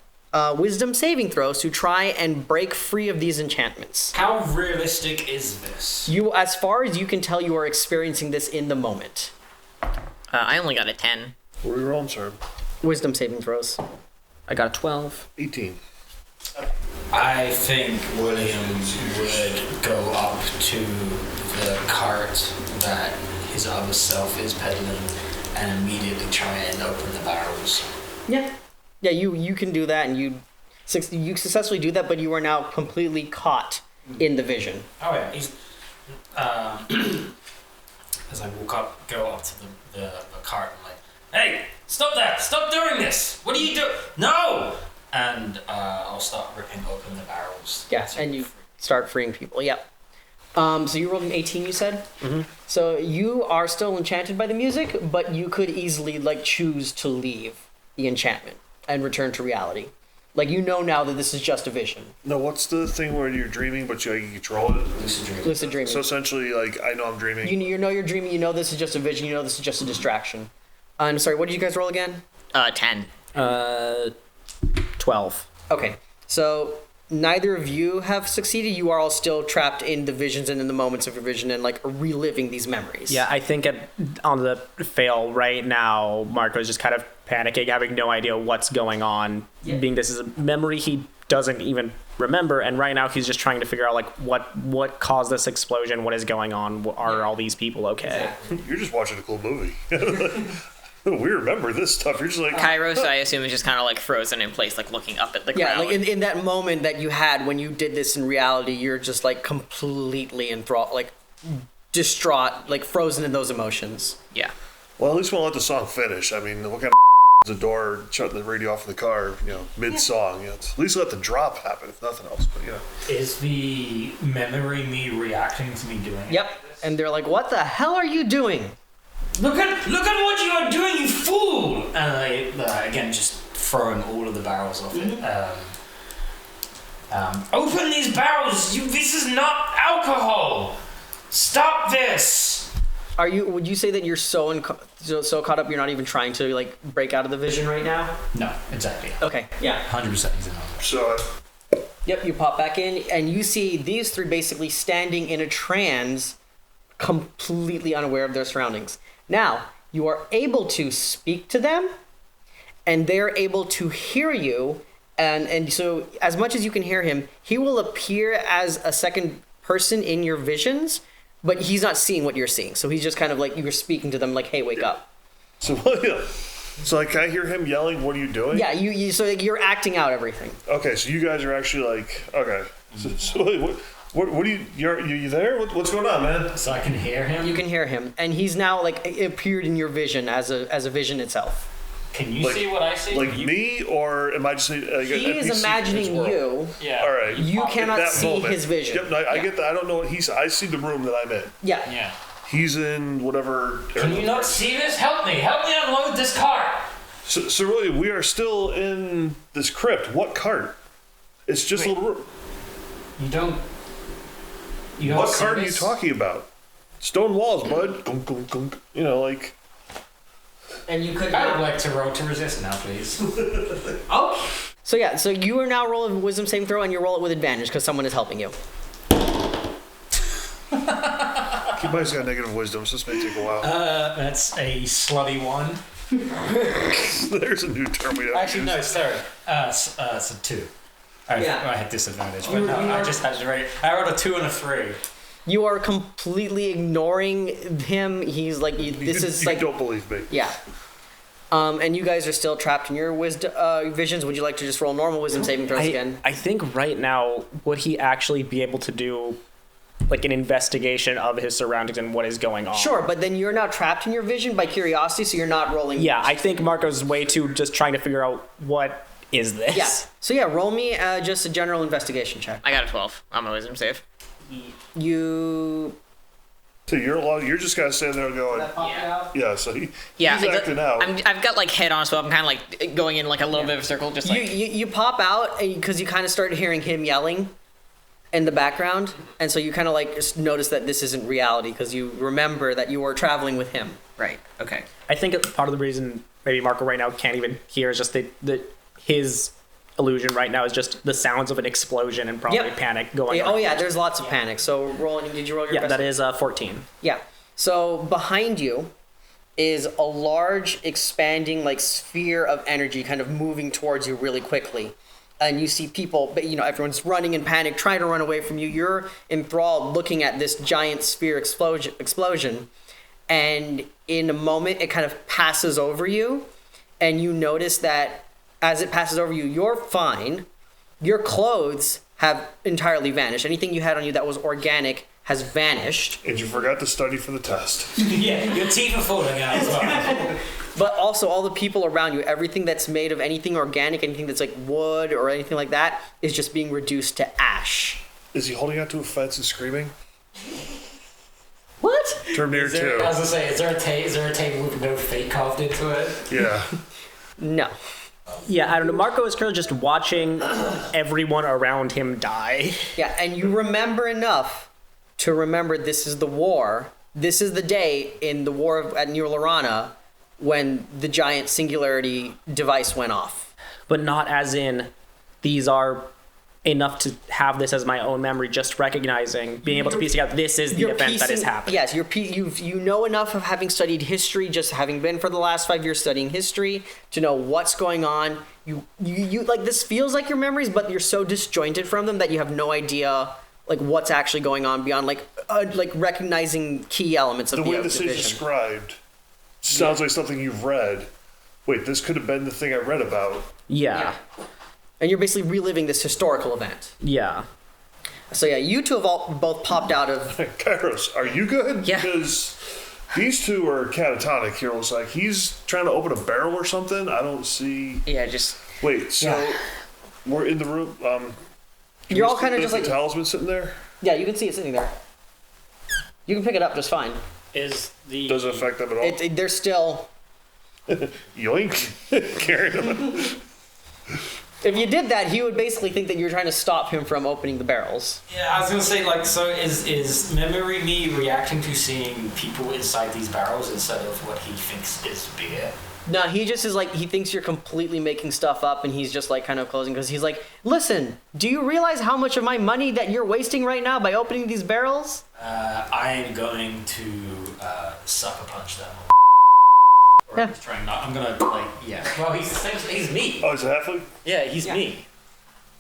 wisdom saving throws to try and break free of these enchantments. How realistic is this? You, as far as you can tell, you are experiencing this in the moment. I only got a 10. What are we rolling, sir? Wisdom saving throws. I got a 12. 18. I think Williams would go up to the cart that his other self is peddling and immediately try and open the barrels. Yeah. Yeah, you can do that, and you successfully do that, but you are now completely caught in the vision. Oh yeah, he's. As I go up to the cart, I'm like, "Hey, stop that! Stop doing this! What are you doing? No!" And I'll start ripping open the barrels. Yeah, and you start freeing people. Yep. So you rolled an 18, you said? Mm-hmm. So you are still enchanted by the music, but you could easily choose to leave the enchantment and return to reality. You know now that this is just a vision. No, what's the thing where you're dreaming but you control it? Lucid dreaming. So essentially, I know I'm dreaming. You know you're dreaming. You know this is just a vision. You know this is just a distraction. I'm sorry. What did you guys roll again? 10. 12. Okay. So neither of you have succeeded. You are all still trapped in the visions and in the moments of your vision and reliving these memories. Yeah, I think on the fail right now, Marco's just kind of panicking, having no idea what's going on. Yeah. Being this is a memory he doesn't even remember, and right now he's just trying to figure out what caused this explosion, what is going on, are all these people okay? Exactly. You're just watching a cool movie. We remember this stuff. You're just Kairos, I assume, is just kind of frozen in place, looking up at the Yeah, ground. in that moment that you had when you did this in reality, you're just completely enthralled, distraught, frozen in those emotions. Yeah. Well, at least we'll let the song finish. I mean, what kind of the door, shutting the radio off in the car, mid-song. At least let the drop happen, if nothing else. But Is the memory me reacting to me doing it? Yep. And they're like, "What the hell are you doing?" Look at what you are doing, you fool! And I, again, just throwing all of the barrels off it. Open these barrels! This is not alcohol! Stop this! Would you say that you're so caught up you're not even trying to break out of the vision right now? No, exactly. Okay. Yeah. 100% is in on so Yep, you pop back in, and you see these three basically standing in a trance, completely unaware of their surroundings. Now, you are able to speak to them, and they're able to hear you, and so as much as you can hear him, he will appear as a second person in your visions, but he's not seeing what you're seeing. So he's just kind of like, you're speaking to them like, hey, wake up. So, so like, I hear him yelling, what are you doing? Yeah, so like, you're acting out everything. Okay, so you guys are actually like, okay. So what are you there? What's going on, man? So I can hear him? You can hear him, and he's now like appeared in your vision as a vision itself. Can you see what I see? Like me, or am I just He is imagining you. Yeah. All right. You cannot see his vision. Yep, no, I get that. I don't know what he's. I see the room that I'm in. Yeah. Yeah. He's in whatever. Can you not see this? Help me unload this cart! So really, we are still in this crypt. What cart? It's just a little room. You don't What see cart are you this? talking about? Stone walls, bud. Gunk, gunk, gunk. You know, like. And you could. I would like to roll to resist now, please. Oh. So yeah, so you are now rolling a wisdom saving throw, and you roll it with advantage because someone is helping you. Everybody's got negative wisdom, so this may take a while. That's a slutty one. There's a new term we have. Actually, no, sorry. It's a 2. I had disadvantage, but no, I just had to rate. I rolled a 2 and a 3. You are completely ignoring him. He's like, You like. don't believe me. Yeah. And you guys are still trapped in your visions. Would you like to just roll normal wisdom saving throws again? I think right now, would he actually be able to do like an investigation of his surroundings and what is going on? Sure, but then you're now trapped in your vision by curiosity, so you're not rolling. Yeah, I think Marco's way too just trying to figure out what is this. Yeah. So yeah, roll me just a general investigation check. I got a 12 on my wisdom save. You. So you're just kind of standing there going, yeah. So he's acting out. I've got like head on, so I'm kind of like going in like a little bit of a circle, just like. You pop out because you kind of start hearing him yelling in the background, and so you kind of like just notice that this isn't reality because you remember that you were traveling with him. Right. Okay. I think part of the reason maybe Marco right now can't even hear is just his illusion right now is just the sounds of an explosion and probably panic going on. Oh yeah, there's lots of panic. So did you roll your best? That is 14. Yeah. So behind you is a large expanding like sphere of energy kind of moving towards you really quickly. And you see people, but everyone's running in panic, trying to run away from you. You're enthralled looking at this giant sphere explosion. And in a moment, it kind of passes over you. And you notice that as it passes over you, you're fine. Your clothes have entirely vanished. Anything you had on you that was organic has vanished. And you forgot to study for the test. Yeah, your teeth are falling out as well. But also all the people around you, everything that's made of anything organic, anything that's like wood or anything like that, is just being reduced to ash. Is he holding onto a fence and screaming? What? Terminator 2. I was gonna say, is there a table with no fate carved into it? Yeah. No. Yeah, I don't know. Marco is currently just watching everyone around him die. Yeah, and you remember enough to remember this is the war. This is the day in the war at New Lorana when the giant singularity device went off. But not as in these are enough to have this as my own memory, just recognizing, being able to piece together, this is the event that is happening. Yes, you know enough of having studied history, just having been for the last 5 years studying history, to know what's going on. You like, this feels like your memories, but you're so disjointed from them that you have no idea like what's actually going on beyond like recognizing key elements of the the way this is described sounds like something you've read. Wait, this could have been the thing I read about. Yeah. And you're basically reliving this historical event. Yeah. So yeah, you two have both popped out of... Kairos, are you good? Yeah. Because these two are catatonic here. It looks like he's trying to open a barrel or something. I don't see... Yeah, just... Wait, so we're in the room. You're all kind of just the like... talisman sitting there? Yeah, you can see it sitting there. You can pick it up just fine. Is the Does it affect them at all? They're still... Yoink. Carrying them. If you did that, he would basically think that you're trying to stop him from opening the barrels. Yeah, I was gonna say, like, so is memory me reacting to seeing people inside these barrels instead of what he thinks is beer? No, he just is like, he thinks you're completely making stuff up, and he's just like kind of closing because he's like, listen, do you realize how much of my money that you're wasting right now by opening these barrels? I'm going to sucker punch them. Or Yeah. I'm just trying not. I'm gonna like yeah. Well, he's me. Oh, is it halfling? Yeah, he's me.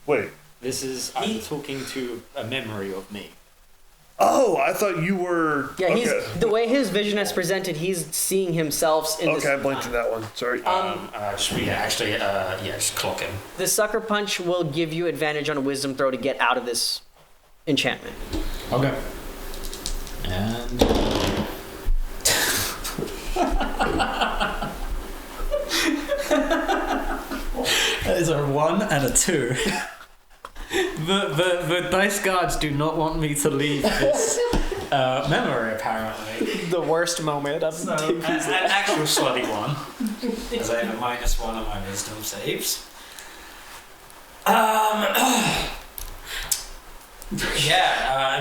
Wait. This is I'm talking to a memory of me. Oh, I thought you were. Yeah, okay. he's the way his vision is presented, he's seeing himself in this. Okay, I blinked in that one. Sorry. Just clock him. The sucker punch will give you advantage on a wisdom throw to get out of this enchantment. Okay. And. That is a 1 and a 2. The dice gods do not want me to leave this memory, apparently. The worst moment of So, an actual slutty 1, as I have a -1 on my wisdom saves. I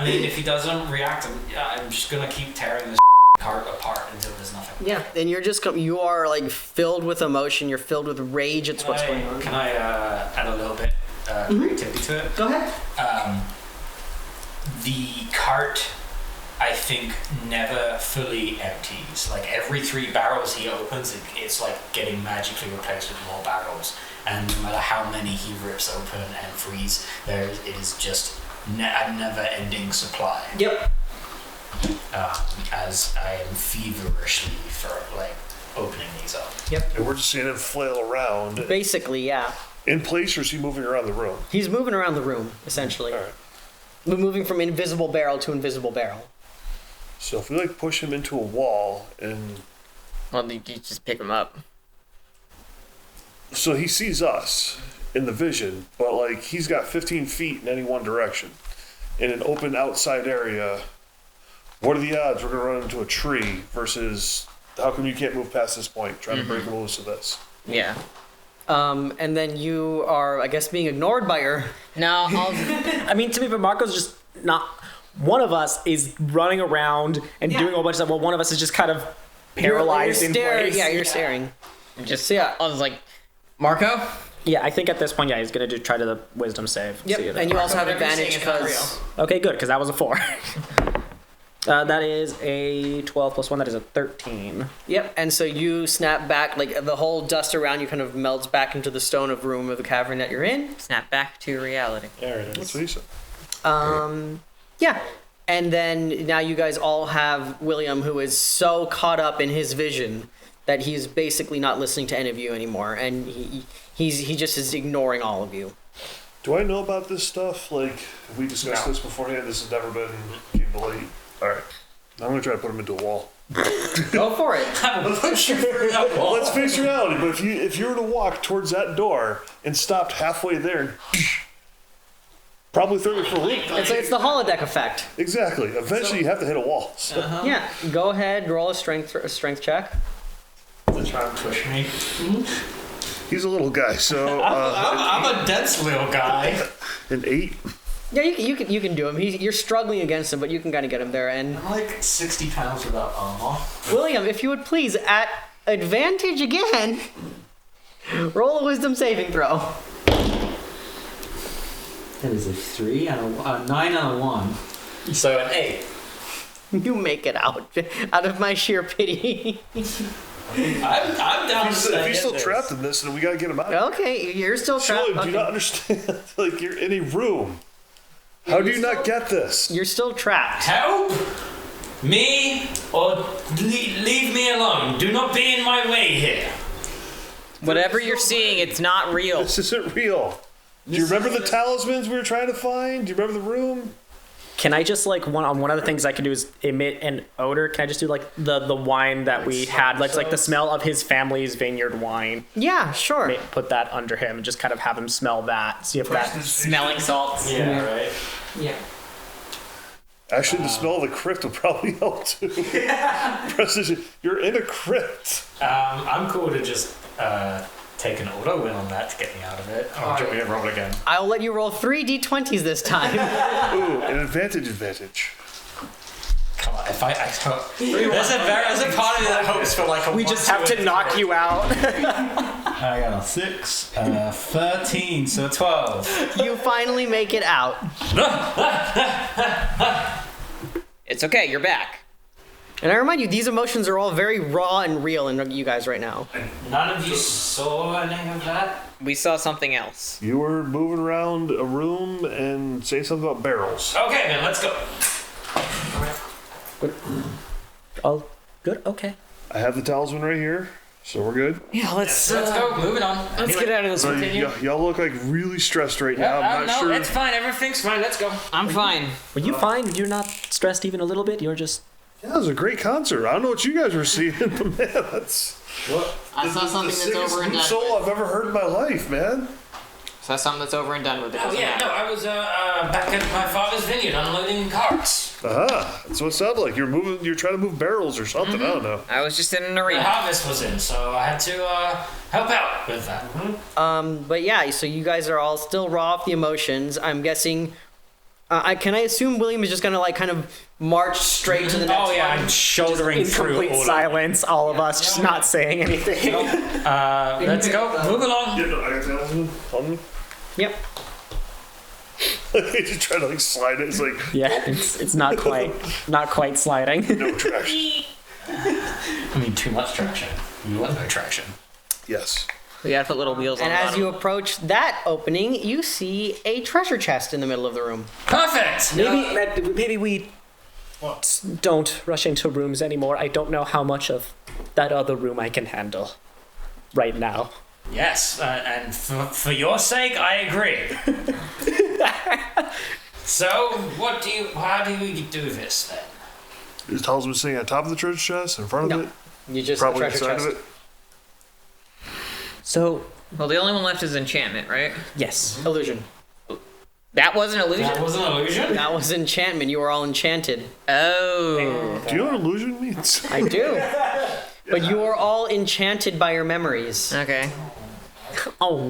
mean, if he doesn't react, I'm just gonna keep tearing this cart apart until there's nothing. Yeah, and you're just you are like filled with emotion. You're filled with rage. It's what's going on. Can I add a little bit creativity to it? Go ahead. The cart, I think, never fully empties. Like every 3 barrels he opens, it's like getting magically replaced with more barrels. And no matter how many he rips open and frees, it is just a never-ending supply. Yep. As I am feverishly opening these up. Yep. And we're just seeing him flail around. Basically, yeah. In place, or is he moving around the room? He's moving around the room, essentially. All right. We're moving from invisible barrel to invisible barrel. So if we push him into a wall, and Well, you just pick him up. so he sees us in the vision, but he's got 15 feet in any one direction, in an open outside area. What are the odds we're gonna run into a tree versus how come you can't move past this point? Trying to break loose of this. Yeah. And then you are, I guess, being ignored by your. No, I mean, to me, but Marco's just not. One of us is running around and doing a whole bunch of stuff, while one of us is just kind of paralyzed you're in staring, place. Yeah, you're staring. just So, yeah. I was like, Marco. Yeah, I think at this point, he's gonna try to the wisdom save. Yep. See if And you also have Whatever you're advantage saying is not because. Okay, good, because that was a 4. That is a 12 plus 1. That is a 13. Yep. And so you snap back, the whole dust around you kind of melts back into the stone of room of the cavern that you're in. Snap back to reality. There it That's is. what he said. Yeah. And then now you guys all have William, who is so caught up in his vision that he's basically not listening to any of you anymore, and he just is ignoring all of you. Do I know about this stuff? Have we discussed this beforehand? This has never been came to light. All right. I'm gonna try to put him into a wall. Go for it. Well, let's face reality. But if you were to walk towards that door and stopped halfway there, and probably throw you for a loop. It's the holodeck effect. Exactly. Eventually, you have to hit a wall. So. Yeah. Go ahead. Roll a strength check. To try and push me. He's a little guy, so I'm a dense little guy. an 8. Yeah, you can do him. You're struggling against him, but you can kind of get him there. And I'm 60 pounds without armor. William, if you would please, at advantage again, roll a wisdom saving throw. That is a 3 and a 9 and a 1. So an 8. You make it out of my sheer pity. I'm down to stay If he's in still this. trapped in this, then we gotta get him out. Okay, you're still trapped. Surely, do you not understand? You're in a room. How do you not get this? You're still trapped. Help me or leave me alone. Do not be in my way here. Whatever you're seeing, it's not real. This isn't real. Do you remember the talismans we were trying to find? Do you remember the room? Can I just one of the things I can do is emit an odor? Can I just do the wine that we had, it's the smell of his family's vineyard wine? Yeah, sure. Put that under him and just kind of have him smell that. See if that. Smelling salts. Yeah, right. Yeah. Actually, the smell of the crypt would probably help too. Precision. You're in a crypt. I'm cool to just take an auto win on that to get me out of it. Oh, do you want me to roll again? I'll let you roll 3 d20s this time. Ooh, an advantage. Come Come on, if I hope. There's a part of me that hopes for like a. We just have to knock you out. I got a 6, 13, so 12. You finally make it out. It's okay, you're back. And I remind you, these emotions are all very raw and real in you guys right now. None of you saw any of that? We saw something else. You were moving around a room and saying something about barrels. Okay, then let's go. All good? Okay. I have the talisman right here, so we're good. Yeah, let's go. Moving on. let's get out of this. Y'all look like really stressed right now. I'm not sure. It's fine. Everything's fine. Let's go. I'm fine. Were you fine? You're not stressed even a little bit? You're just... Yeah, it was a great concert. I don't know what you guys were seeing, but man, that's I saw something that's sickest over and done. soul I've ever heard in my life, man. Saw something that's over and done with. It Oh doesn't yeah, matter. no, I was back at my father's vineyard unloading carts. That's what it sounded like. You're trying to move barrels or something. I don't know. I was just in an The arena. harvest was in, so I had to help out with that. But yeah, so you guys are all still raw off the emotions. I'm guessing. Can I assume William is just gonna like kind of march straight to the next Oh yeah, one? I'm shouldering In through complete all silence, all of us just not saying anything. Let's go. Move along. Yeah, no, I got talisman on me. Yep. Just trying to like slide it. It's like Yeah, it's not quite sliding. no traction. I mean, too much traction. You want no traction. Yes. We gotta put little wheels on And the as bottom. you approach that opening, you see a treasure chest in the middle of the room. Perfect. Maybe we don't rush into rooms anymore. I don't know how much of that other room I can handle right now. Yes, and for your sake, I agree. So, how do we do this then? Is the talisman sitting on top of the treasure chest, in front of No. it, You just probably treasure inside chest. of it? So, Well, the only one left is enchantment, right? yes. Illusion. That was an illusion. That was an illusion? That was enchantment. You were all enchanted. Oh. Do you know what illusion means? I do. But you are all enchanted by your memories. Okay. Oh.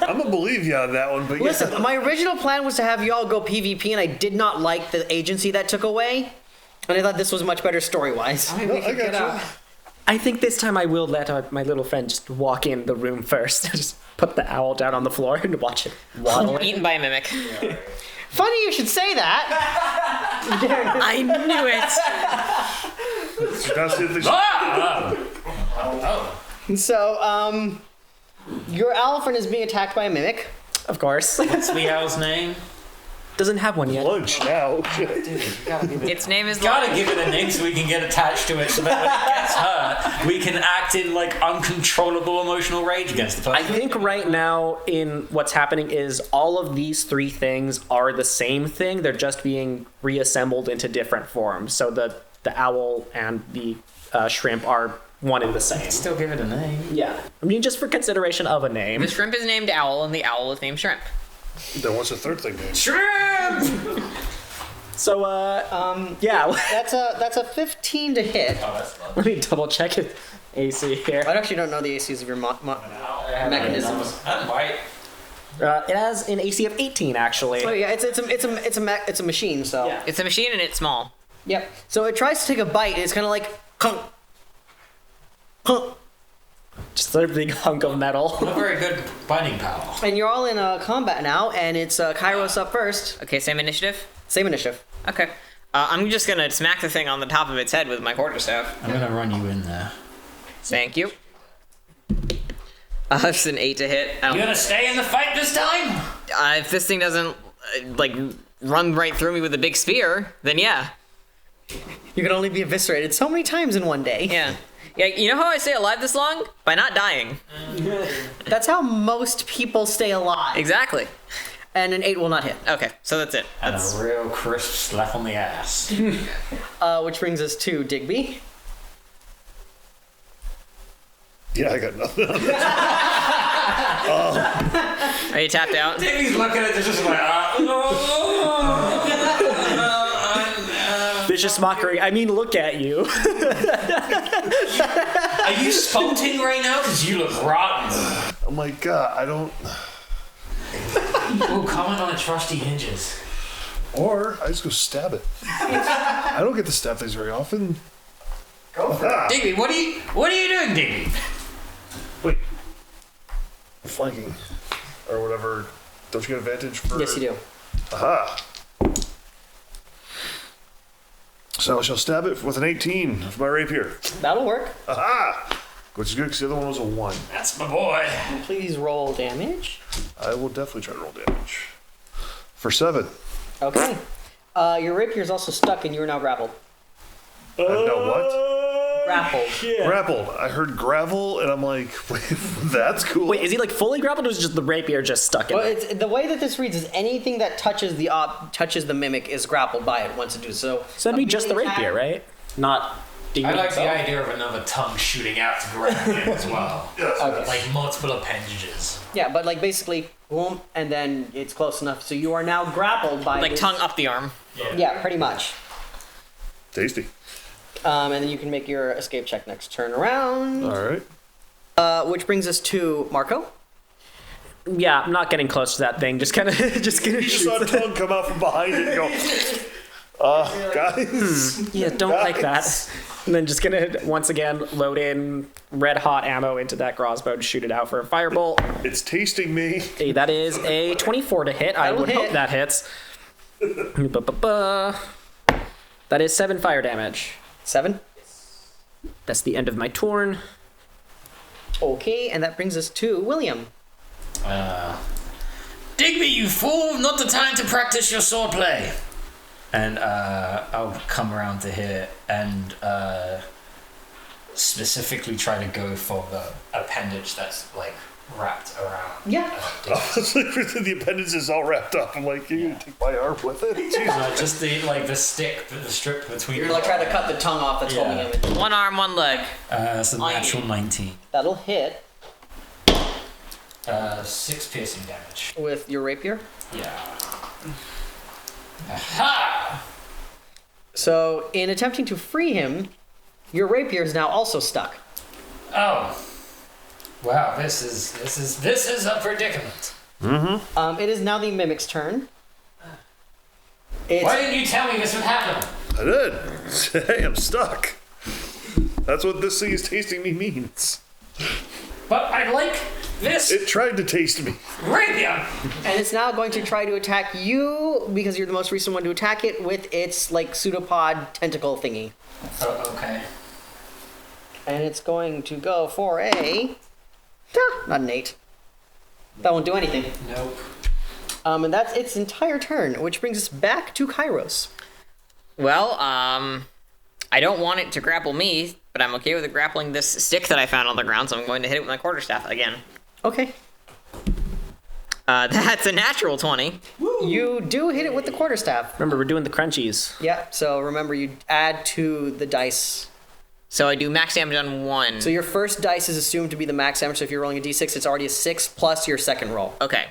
I'm gonna believe you on that one, but Listen, my original plan was to have you all go PvP, and I did not like the agency that took away. And I thought this was much better story-wise. No, I got you. I think this time I will let my little friend just walk in the room first. Just put the owl down on the floor and watch it waddle in. Eaten by a mimic. Funny you should say that. I knew it. Now see if they- So, your owl friend is being attacked by a mimic. Of course. What's the owl's name? Doesn't have one yet. lunch now. Its name is Gotta give it a name so we can get attached to it so that when it gets hurt, we can act in like uncontrollable emotional rage against the I person. think right now in what's happening is all of these three things are the same thing. They're just being reassembled into different forms. So the owl and the shrimp are one and the same. Still give it a name. Yeah. I mean, just for consideration of a name. The shrimp is named Owl, and the owl is named Shrimp. Then what's the third thing, man? Shrimp! So, yeah. That's a 15 to hit. Let me double check it. AC here. I actually don't know the ACs of your mechanisms. That might. It has an AC of 18, actually. Oh yeah, it's a machine. So Yeah. It's a machine, and it's small. Yep. So it tries to take a bite. And it's kind of like, hunk, hunk. Just a big hunk of metal. Not very good biting power. And you're all in combat now, and it's Kairos up first. Okay, same initiative? Same initiative. Okay. I'm just gonna smack the thing on the top of its head with my quarterstaff. I'm gonna run you in there. Thank you. It's an 8 to hit. You gonna stay in the fight this time? If this thing doesn't, run right through me with a big spear, then yeah. You can only be eviscerated so many times in one day. Yeah. Yeah, you know how I stay alive this long? By not dying. That's how most people stay alive. Exactly. And an 8 will not hit. Okay, so that's it. And That's a real crisp slap on the ass. Which brings us to Digby. Yeah, I got nothing. Are you tapped out? Digby's looking at this just like, Vicious mockery. I mean, look at you. Are you spouting right now? Because you look rotten. Oh my god, I don't. Oh, comment on the trusty hinges. Or I just go stab it. I don't get to stab things very often. Go for it. Digby, what are you doing, Digby? Wait. Flanking. Or whatever. Don't you get advantage for... Yes, you do. Aha. So I shall stab it with an 18 with my rapier. That'll work. Aha! Which is good because the other one was a 1. That's my boy. Please roll damage. I will definitely try to roll damage. For 7. Okay. Your rapier is also stuck and you are now grappled. I've now what? Grappled. Grappled. I heard gravel and I'm like, wait, that's cool. Wait, is he like fully grappled or is just the rapier just stuck in Well, it? it's, the way that this reads is anything that touches the mimic is grappled by it once it does so. So that'd be just the melee rapier, attack- right? Not I like the itself? idea of another tongue shooting out to grab him as well. Okay. Like multiple appendages. Yeah, but like basically, boom, and then it's close enough. So you are now grappled by Like this- tongue up the arm. Yeah, pretty much. Tasty. And then you can make your escape check next turn around. All right. Which brings us to Marco. Yeah, I'm not getting close to that thing. Just kind of, just gonna You saw a shoot. tongue come out from behind it and go, guys. Yeah, don't like that. And then just gonna once again load in red hot ammo into that crossbow and shoot it out for a firebolt. It's tasting me. Hey, that is a 24 to hit. I That'll would hit. hope that hits. Ba-ba-ba. That is 7 fire damage. 7. That's the end of my turn. Okay, and that brings us to William. Digby, you fool! Not the time to practice your swordplay. And I'll come around to here and specifically try to go for the appendage that's like wrapped around. Yeah. The appendage is all wrapped up. I'm like, you're gonna take my arm with it? Just the stick, the strip between. You're like trying to cut the tongue off that's holding Yeah. him. One arm, one leg. That's a natural 19. That'll hit 6 piercing damage. with your rapier. Yeah. Aha! So, in attempting to free him, your rapier is now also stuck. Oh. Wow, this is a predicament. It is now the mimic's turn. It's, Why didn't you tell me this would happen? I did. Hey, I'm stuck. That's what this thing is tasting me means. But I like this It tried to taste me. rapier. and it's now going to try to attack you because you're the most recent one to attack it with its like pseudopod tentacle thingy. Oh, okay. And it's going to go for a not an 8. That won't do anything. Nope. And that's its entire turn, which brings us back to Kairos. Well, I don't want it to grapple me, but I'm okay with it grappling this stick that I found on the ground, so I'm going to hit it with my quarterstaff again. Okay. That's a natural 20. You do hit it with the quarterstaff. Remember, we're doing the crunchies. Yeah, so remember you add to the dice. So I do max damage on 1. So your first dice is assumed to be the max damage, so if you're rolling a d6, it's already a 6 plus your second roll. Okay.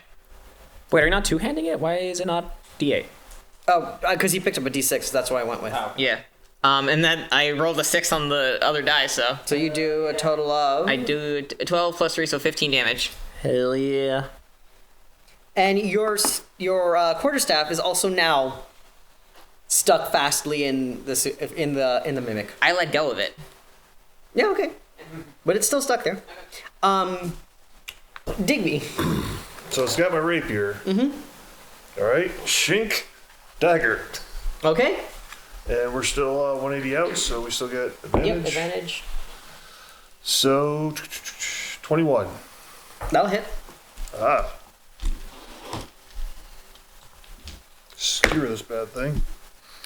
Wait, are you not two-handing it? Why is it not D8? Oh, because he picked up a d6, that's what I went with. Yeah. And then I rolled a 6 on the other die, so So you do a total of... I do 12 plus 3, so 15 damage. Hell yeah. And your quarterstaff is also now stuck fastly in the mimic. I let go of it. Yeah, okay. But it's still stuck there. Digby. So it's got my rapier. All right. Shink. Dagger. Okay. And we're still 180 out, so we still get advantage. Yep, advantage. So 21. That'll hit. Ah. Skewer this bad thing.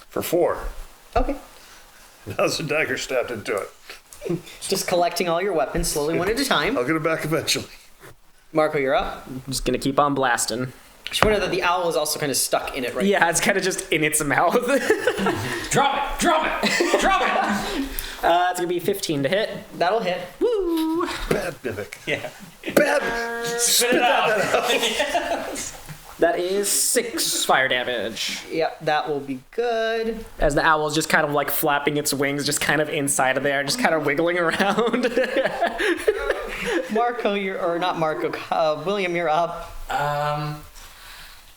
For 4. Okay. Now the dagger stabbed into it. Just collecting all your weapons slowly one at a time. I'll get it back eventually. Marco, you're up. I'm just gonna keep on blasting. Just wonder that the owl is also kind of stuck in it right Yeah, it's kind of just in its mouth. Drop it! Drop it! Drop it! It's gonna be 15 to hit. now. That'll hit. Woo! Bad mimic. Yeah. Bad. Spit it out. That is 6 fire damage. Yep, that will be good. As the owl's just kind of like flapping its wings, just kind of inside of there, just kind of wiggling around. Marco, you're or not Marco. William, you're up.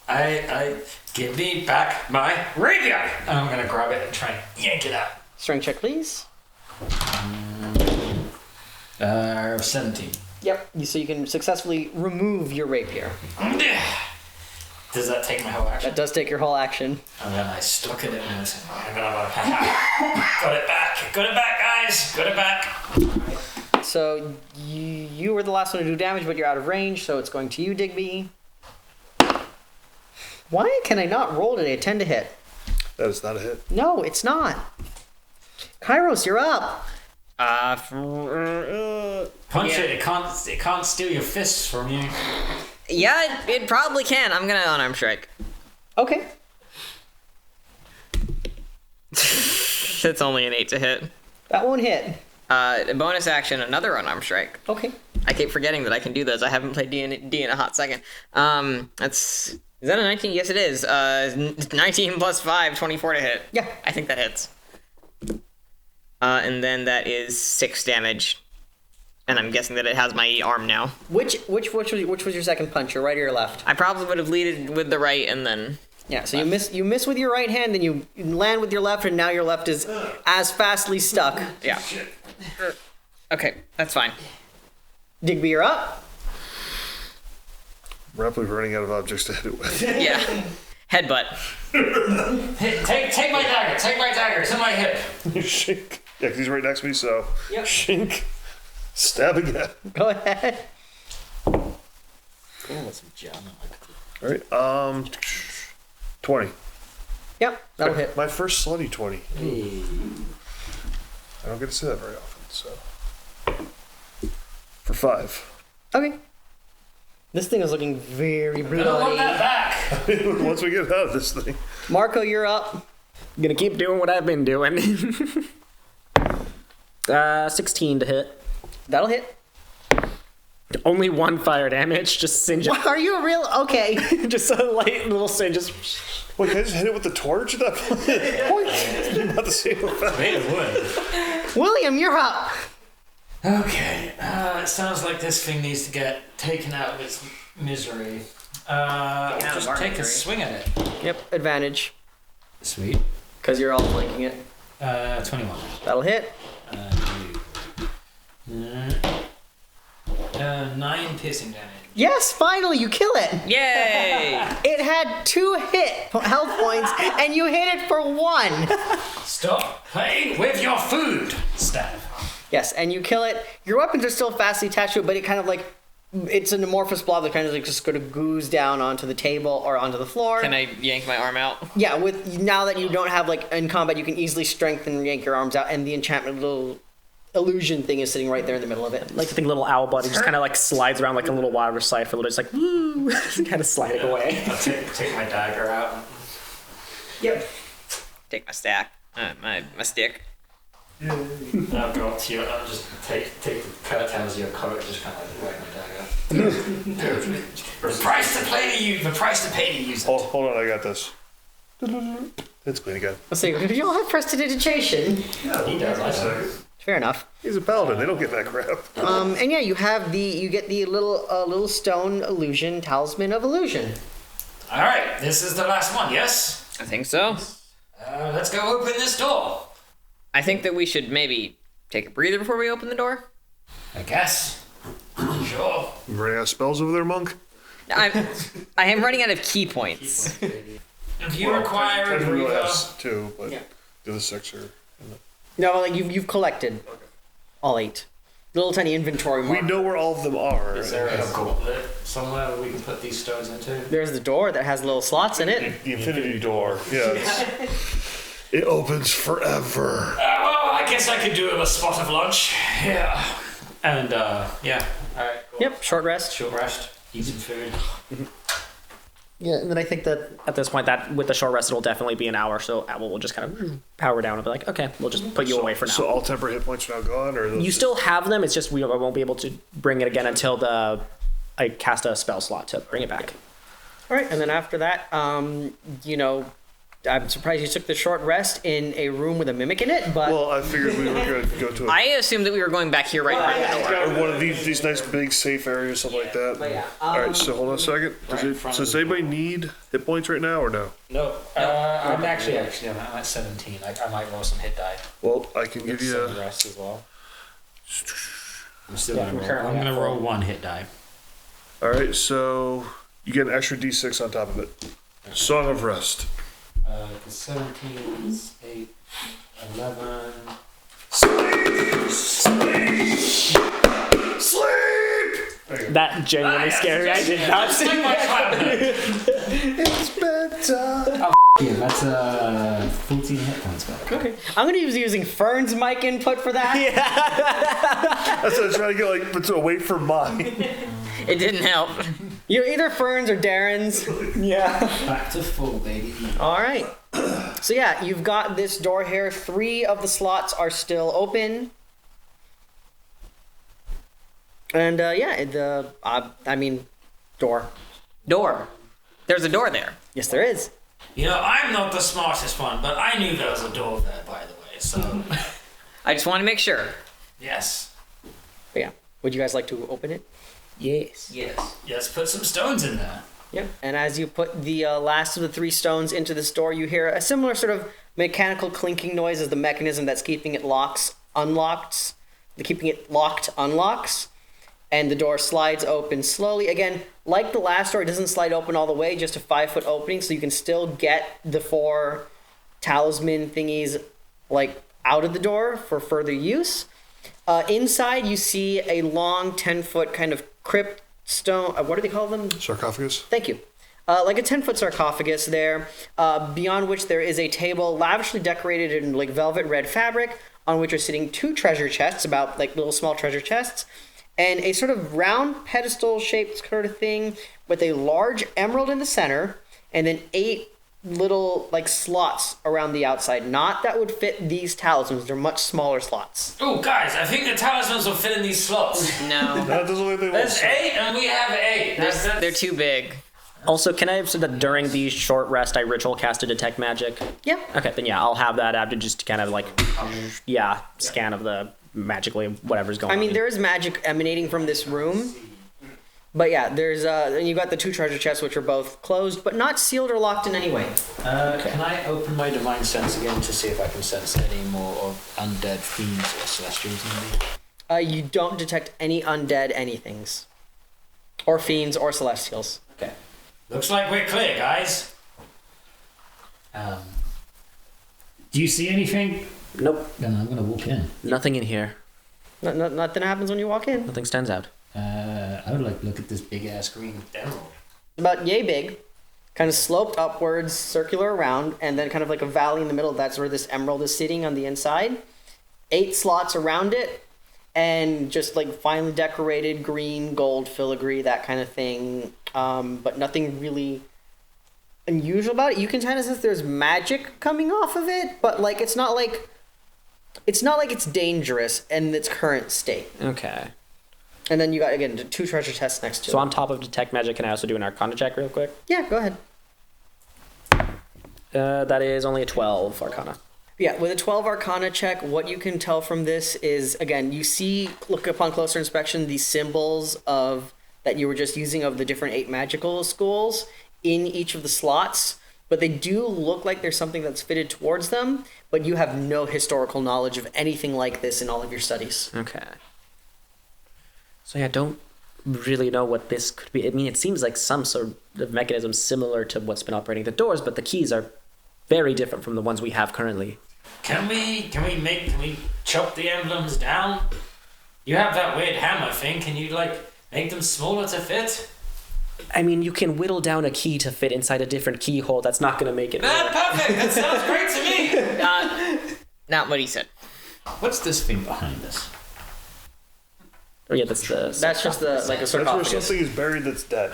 I give me back my rapier. And I'm gonna grab it and try and yank it out. Strength check, please. 17. Yep. So you can successfully remove your rapier. Does that take my whole action? That does take your whole action. And then I stuck it in and I said, got it back. Got it back, guys. Got it back. So you were the last one to do damage, but you're out of range, so it's going to you, Digby. Why can I not roll today? 10 to hit. That is not a hit. No, it's not. Kairos, you're up. Punch it. It can't steal your fists from you. Yeah, it probably can. I'm gonna unarmed strike. Okay. It's only an 8 to hit. That won't hit. Bonus action, another unarmed strike. Okay. I keep forgetting that I can do those. I haven't played D in a hot second. Is that a 19? Yes, it is. 19 plus 5, 24 to hit. Yeah. I think that hits. And then that is 6 damage. And I'm guessing that it has my arm now. Which was your second punch? Your right or your left? I probably would have leaded with the right and then... Yeah, so you miss with your right hand, then you land with your left, and now your left is as fastly stuck. Yeah. Okay, that's fine. Digby, you're up. Rapidly running out of objects to hit it with. Yeah. Headbutt. Hey, take my dagger. Take my dagger. It's in my hip. Shink. Yeah, 'cause he's right next to me, so. Yep. Shink. Stab again. Go ahead. Alright, 20. Yep, that'll hit. My first slutty 20. I don't get to say that very often, so. For 5. Okay. This thing is looking very I don't want bloody. that back. Once we get out of this thing. Marco, you're up. I'm gonna keep doing what I've been doing. 16 to hit. That'll hit. Only 1 fire damage. Just singe it. Are you a real? Okay. Just a light little singe. Just Wait, can I just hit it with the torch at that point? Not the same effect. Made of wood. William, you're up. Okay. It sounds like this thing needs to get taken out of its misery. I'll just take a swing at it. Yep, advantage. Sweet. Because you're all flanking it. 21. That'll hit. 9 piercing damage. Yes, finally, you kill it. Yay! It had 2 health points, and you hit it for 1. Stop playing with your food. Stab. Yes, and you kill it. Your weapons are still fastly attached to it, but it kind of like, it's an amorphous blob that kind of like just sort of goos down onto the table or onto the floor. Can I yank my arm out? Yeah, with now that you don't have like in combat, you can easily strengthen and yank your arms out, and the enchantment little illusion thing is sitting right there in the middle of it. like the thing, little owl body just kind of like slides around like a little water slide for a little. Just like woo, kind of sliding away. I'll take my dagger out. Yep. Take my stack. My stick. I'll go up to you and I'll just take the curtains of your coat and just kind of like whack my dagger. The price to pay to use it. Hold on, I got this. It's clean again. Let's see. Do you all have prestidigitation? He does, I say. Fair enough. He's a paladin. They don't get that crap. And yeah, you get the little stone illusion, talisman of illusion. All right, this is the last one. Yes. I think so. Let's go open this door. I think that we should maybe take a breather before we open the door. I guess. Sure. You running out of spells over there, monk? I am running out of key points. If you require a Technically breather, has 2, but Yeah. the other 6 are. No, like you've collected all 8. Little tiny inventory We mark. know where all of them are. is there a gauntlet somewhere that we can put these stones into? There's the door that has little slots in it. The infinity door. Yeah. It opens forever. Well, I guess I could do with a spot of lunch. Yeah. And yeah. All right. Cool. Yep, short rest. Short rest. Eat some food. Yeah, and then I think that At this point, that with the short rest, it'll definitely be an hour. So Owl will just kind of power down and be like, okay, we'll just put you away for now. So all temporary hit points are now gone, or those You just- still have them. It's just we won't be able to bring it again until I cast a spell slot to bring it back. all right, and then after that, I'm surprised you took the short rest in a room with a mimic in it, but Well, I figured we were going to go to I assumed that we were going back here right behind the door. one of these nice big safe areas, something like that. But yeah, All right, so hold on a second. Does anybody need hit points right now or no? No, I'm actually I'm at 17. I might roll some hit die. Well, I can give you Some a... rest as well. I'm still Yeah, gonna we're roll. currently I'm at gonna roll 1 hit die. All right, so you get an extra D6 on top of it. Song of Rest. 17, 8, 11. That genuinely scared me. I did not see that. It's bedtime. Yeah, that's 14 hit points back. okay. I'm gonna be using Fern's mic input for that. That's what I'm trying to get, like, but to wait for mine. It didn't help. You're either Fern's or Darren's. Yeah. Back to full, baby. All right. So yeah, you've got this door here. 3 of the slots are still open. And door. Door. There's a door there. Yes, there is. You know, I'm not the smartest one, but I knew there was a door there, by the way. So, I just want to make sure. yes. But yeah, would you guys like to open it? Yes. Yes, put some stones in there. Yep. And as you put the last of the 3 stones into this door, you hear a similar sort of mechanical clinking noise as the mechanism that's keeping it locked unlocks, and the door slides open slowly. Again, like the last door, it doesn't slide open all the way, just a 5-foot opening, so you can still get the 4 talisman thingies like out of the door for further use. Inside, you see a long 10-foot kind of crypt stone. What do they call them? Sarcophagus? Thank you. Like a 10-foot sarcophagus there, beyond which there is a table lavishly decorated in like velvet red fabric, on which are sitting 2 treasure chests, about like little small treasure chests, and a sort of round pedestal shaped sort of thing with a large emerald in the center, and then 8 little like slots around the outside. Not that would fit these talismans. They're much smaller slots. Oh, guys, I think the talismans will fit in these slots. No. That doesn't look like they There's will. 8, and we have 8. They're too big. Also, can I say that during the short rest, I ritual cast to detect magic? Yeah. Okay, then yeah, I'll have that after just to kind of like, scan of the magically whatever's going on. I mean, there is magic emanating from this room. But yeah, there's and you got the 2 treasure chests, which are both closed, but not sealed or locked in any way. Can I open my divine sense again to see if I can sense any more of undead fiends or celestials in me? You don't detect any undead anythings, or fiends, or celestials. Okay. Looks like we're clear, guys. Do you see anything? Nope, Then I'm gonna walk in. nothing in here. Nothing happens when you walk in. Nothing stands out. I would like to look at this big ass green emerald. About yay big, kind of sloped upwards, circular around, and then kind of like a valley in the middle. That's where this emerald is sitting on the inside. 8 slots around it, and just like finely decorated green, gold filigree, that kind of thing. But nothing really unusual about it. You can kind of sense there's magic coming off of it, but like it's not like it's dangerous in its current state. Okay. And then you got again 2 treasure chests next to So it. on top of detect magic, can I also do an Arcana check real quick? Yeah, go ahead. That is only a 12 Arcana. Yeah, with a 12 Arcana check, what you can tell from this is, again, you see, look upon closer inspection, the symbols of that you were just using of the different 8 magical schools in each of the slots, but they do look like there's something that's fitted towards them, but you have no historical knowledge of anything like this in all of your studies. Okay. So yeah, I don't really know what this could be. I mean, it seems like some sort of mechanism similar to what's been operating the doors, but the keys are very different from the ones we have currently. Can we chop the emblems down? You have that weird hammer thing. Can you like make them smaller to fit? I mean, you can whittle down a key to fit inside a different keyhole. That's not going to make it work. Perfect. That sounds great to me. Not what he said. What's this thing behind us? Oh yeah, that's the... That's just the like a That's where sarcophagus. something is buried that's dead.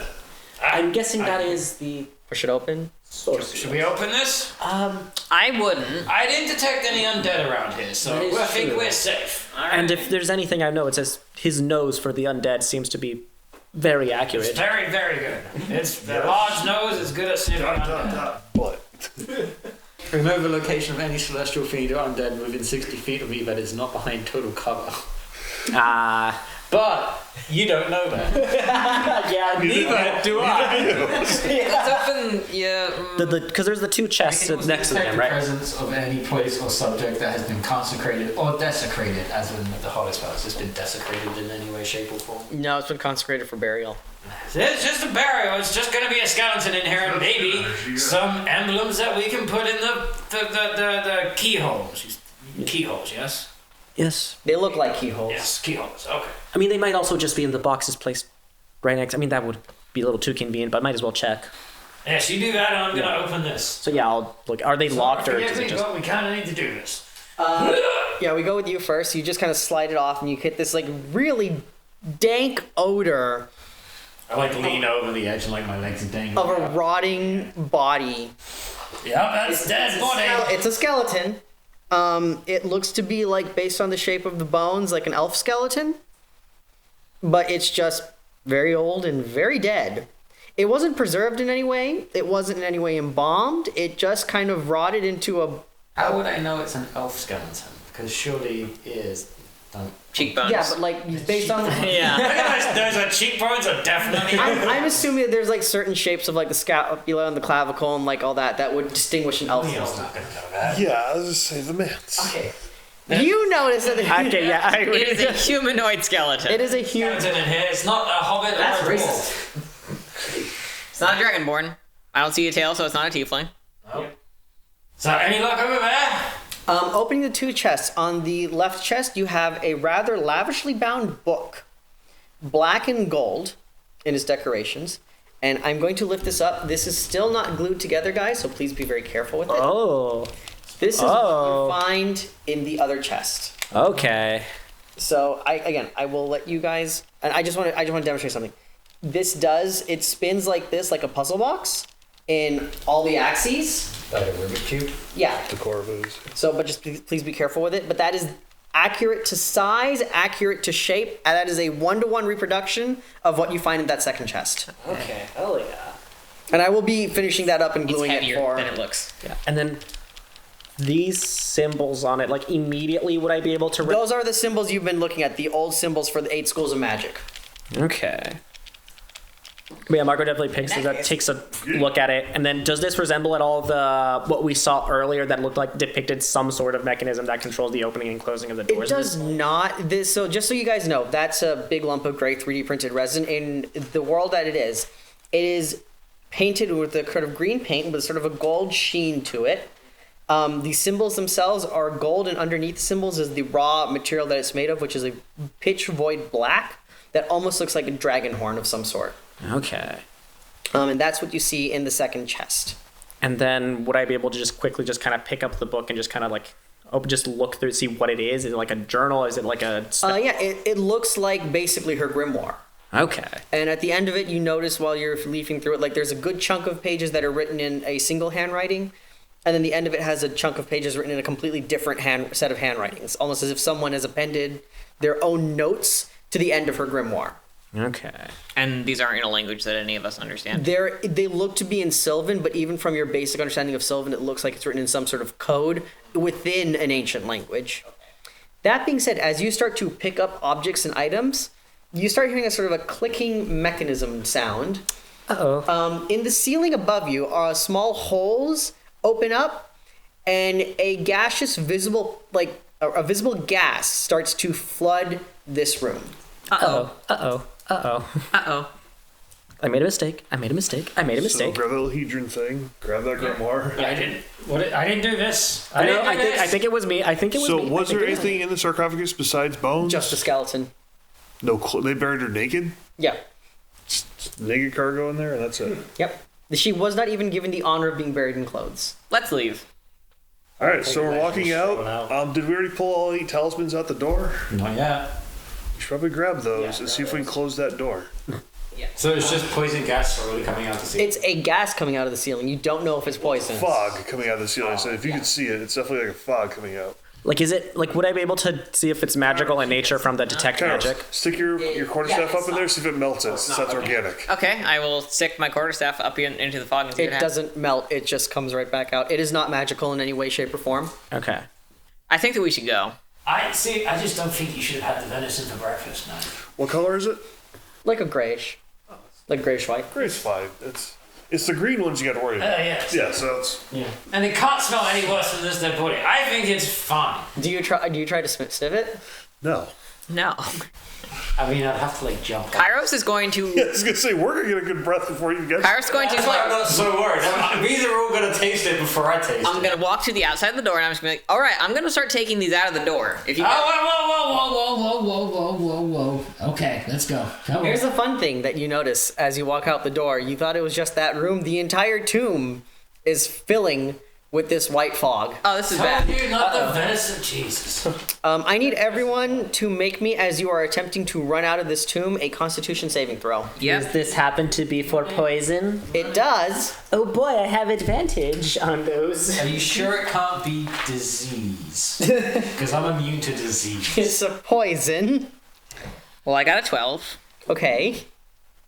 I'm guessing that is the Push it open. source. Should we open this? I wouldn't. I didn't detect any undead around here, so That is I think true. we're safe. All right. And if there's anything I know, it says his nose for the undead seems to be very It's accurate. very, very good. It's the large nose is good at sniffing undead. What? Remove the location of any celestial fiend or undead within 60 feet of me that is not behind total cover. But you don't know that. Yeah, Neither do I. Let's open. Yeah. because there's the two chests next to them, The right? presence of any place or subject that has been consecrated or desecrated, as in the holy spell. Has this been desecrated in any way, shape, or form? No, it's been consecrated for burial. It's just a burial. It's just going to be a skeleton in here and maybe some emblems that we can put in the keyholes. Keyholes, yes? Yes. They look like keyholes. Yes, keyholes. Okay. I mean, they might also just be in the boxes placed right next. I mean, that would be a little too convenient, but I might as well check. Yes, you do that and I'm going to open this. So yeah, I'll look. Are they locked or Forgive is me, it just? but we kind of need to do this. Yeah, we go with you first. You just kind of slide it off, and you get this like really dank odor I like lean over the edge and like my legs are dangling. of a rotting body. Yeah, that's dead body. It's a skeleton. It looks to be like based on the shape of the bones, like an elf skeleton, but it's just very old and very dead. It wasn't preserved in any way. It wasn't in any way embalmed. It just kind of rotted into a. How would I know it's an elf skeleton? Because surely it is. Cheekbones. Yeah, but like based on. Yeah. Those are cheekbones are definitely. I'm assuming that there's like certain shapes of like the scapula and the clavicle and like all that would distinguish an elf Neil's skeleton. not going to know that. Yeah, I was just saying the man's. Okay. You notice that Okay, yeah, It is a humanoid skeleton. it is a huge. Skeleton in here. It's not a hobbit or a dwarf. It's not a dragonborn. I don't see a tail, so it's not a tiefling. So any luck over there? Opening the two chests. On the left chest, you have a rather lavishly bound book, black and gold in its decorations. And I'm going to lift this up. This is still not glued together, guys, so please be very careful with it. Oh. This is what you find in the other chest. Okay. So I will let you guys. And I just want to demonstrate something. It spins like this, like a puzzle box, in all the axes. Like a Rubik's Cube? Yeah. The core of it is. So, but just please be careful with it. But that is accurate to size, accurate to shape, and that is a 1-to-1 reproduction of what you find in that second chest. Okay. Hell yeah. And I will be finishing that up and It's gluing it heavier for. than it looks. Yeah. And then these symbols on it, like immediately would I be able to? Those are the symbols you've been looking at, the old symbols for the 8 schools of magic. Okay. But yeah, Marco definitely takes a look at it, and then does this resemble at all what we saw earlier that looked like depicted some sort of mechanism that controls the opening and closing of the doors? It does not. So just so you guys know, that's a big lump of gray 3D printed resin. In the world that it is painted with a kind of green paint with sort of a gold sheen to it. The symbols themselves are gold, and underneath the symbols is the raw material that it's made of, which is a pitch void black that almost looks like a dragon horn of some sort. Okay. And that's what you see in the second chest. And then would I be able to just quickly just kind of pick up the book and just kind of like just look through, see what it is? Is it like a journal? Is it like a... Yeah, it looks like basically her grimoire. Okay. And at the end of it, you notice while you're leafing through it, like there's a good chunk of pages that are written in a single handwriting. And then the end of it has a chunk of pages written in a completely different set of handwritings. Almost as if someone has appended their own notes to the end of her grimoire. Okay. And these aren't in a language that any of us understand. They look to be in Sylvan, but even from your basic understanding of Sylvan, it looks like it's written in some sort of code within an ancient language. That being said, as you start to pick up objects and items, you start hearing a sort of a clicking mechanism sound. Uh-oh. In the ceiling above you are small holes open up, and a gaseous visible, like a visible gas starts to flood this room. Uh-oh. Uh-oh. Uh-oh. Uh-oh. I made a mistake. I made a mistake. I made a So mistake. grab that little hedron thing, grab that grimoire. I didn't. I didn't do this. I think it was me. I think it was So me. was there anything in the sarcophagus besides bones? Just a skeleton. No, they buried her naked? Yeah. Just naked cargo in there, and that's it. Yep. She was not even given the honor of being buried in clothes. Let's leave. All right, so we're walking out. Did we already pull all 8 talismans out the door? Not yet. We should probably grab those and see if we can close that door. So it's just poison gas slowly coming out the ceiling. It's a gas coming out of the ceiling. You don't know if it's poison. Fog coming out of the ceiling. So if you could see it, it's definitely like a fog coming out. Like, is it like? Would I be able to see if it's magical in nature from the detect Kairos, magic? stick your quarterstaff up in there, see if it melts it. Since that's organic. Okay, I will stick my quarterstaff up into the fog and see what It happens. doesn't melt. It just comes right back out. It is not magical in any way, shape, or form. Okay. I think that we should go. I just don't think you should have had the venison for breakfast now. What color is it? Like a grayish. Like grayish white. Gray's fine. It's the green ones you got to worry about. Yes. Yeah, so it's And it can't smell any worse than this dead body. I think it's fine. Do you try to sniff it? no. No. I mean, I'd have to like jump. Kairos is going to. I was gonna say we're gonna get a good breath before you guys. Kairos is going to. That's why I'm not so worried. These are all gonna taste it before I taste I'm it. gonna walk to the outside of the door and I'm just gonna be like, all right, I'm gonna start taking these out of the door. If you. Whoa. Okay, let's go. Come Here's the fun thing that you notice as you walk out the door. You thought it was just that room. The entire tomb is filling with this white fog. Oh, this is Told bad. you not the venison. Jesus. I need everyone to make me, as you are attempting to run out of this tomb, a Constitution saving throw. Yep. Does this happen to be for poison? It does. Oh boy, I have advantage on those. Are you sure it can't be disease? Because I'm immune to disease. It's a poison. Well, I got a 12. Okay.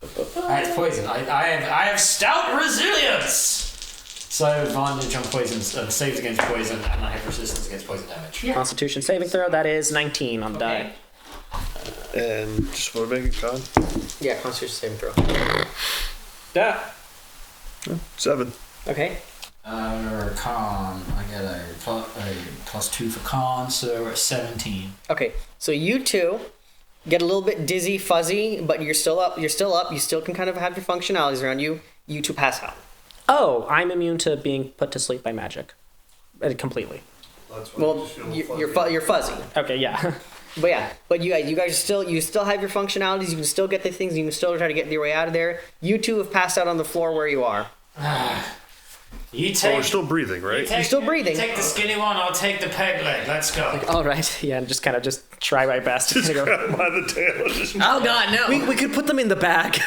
It's poison. I have stout resilience. So I have advantage on poison, saves against poison, and I have resistance against poison damage. Constitution saving throw. That is 19 on the die. And just want to make it con. Yeah, Constitution saving throw. Yeah. 7. Okay. Con. I get a +2 for con, so we're at 17. Okay. So you two get a little bit dizzy, fuzzy, but you're still up. You still can kind of have your functionalities around you. You two pass out. Oh, I'm immune to being put to sleep by magic. Completely. Well, you're fuzzy. Okay, yeah. But you guys still have your functionalities. You can still get the things. You can still try to get your way out of there. You two have passed out on the floor where you are. You Oh, take. we're still breathing, right? You're still breathing. You take the skinny one. I'll take the peg leg. Let's go. All right. Yeah, and just try my best to go. Grab him by the tail and just Oh god, no. We could put them in the bag.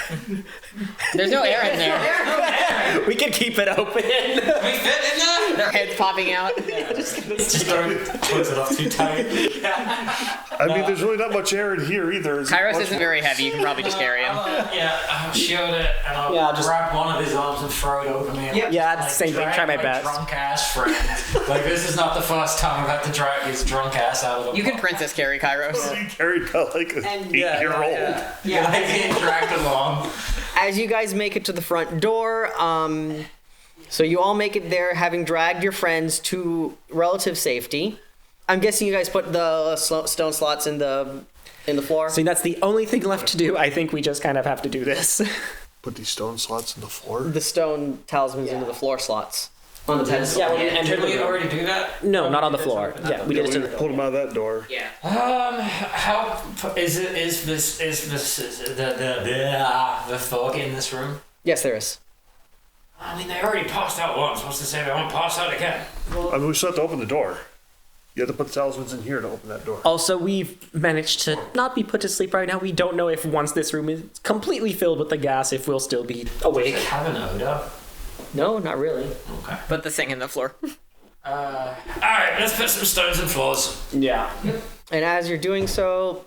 There's no air in there. We can keep it open. We fit in there. Their heads popping out. Just don't close it off too tight. I mean, there's really not much air in here either. Kairos isn't very heavy. You can probably just carry him. I'll shield it and I'll grab one of his arms and throw it over me. Yeah, it's the same thing. Try my best. Drunk ass friend. Like this is not the first time I've had to drag his drunk ass out of the. You can princess carry Kairos. He carried by like an 8-year-old. Yeah, like getting dragged along. As you guys make it to the front door, so you all make it there, having dragged your friends to relative safety. I'm guessing you guys put the stone slots in the floor. See, that's the only thing left to do. I think we just kind of have to do this. Put these stone slots in the floor. The stone talismans into the floor slots on the pedestal. Yeah, we Did we already do that? No, not on the floor. Yeah, we did it to the Pulled him out of that door. Yeah. How is it? Is the fog in this room? Yes, there is. I mean, they already passed out once. What's to say they won't pass out again? I mean, we still have to open the door. You have to put the talismans in here to open that door. Also, we've managed to not be put to sleep right now. We don't know if once this room is completely filled with the gas, if we'll still be awake. Does it have an odor? No, not really. Okay. Put the thing in the floor. Alright, let's put some stones in floors. Yeah. And as you're doing so,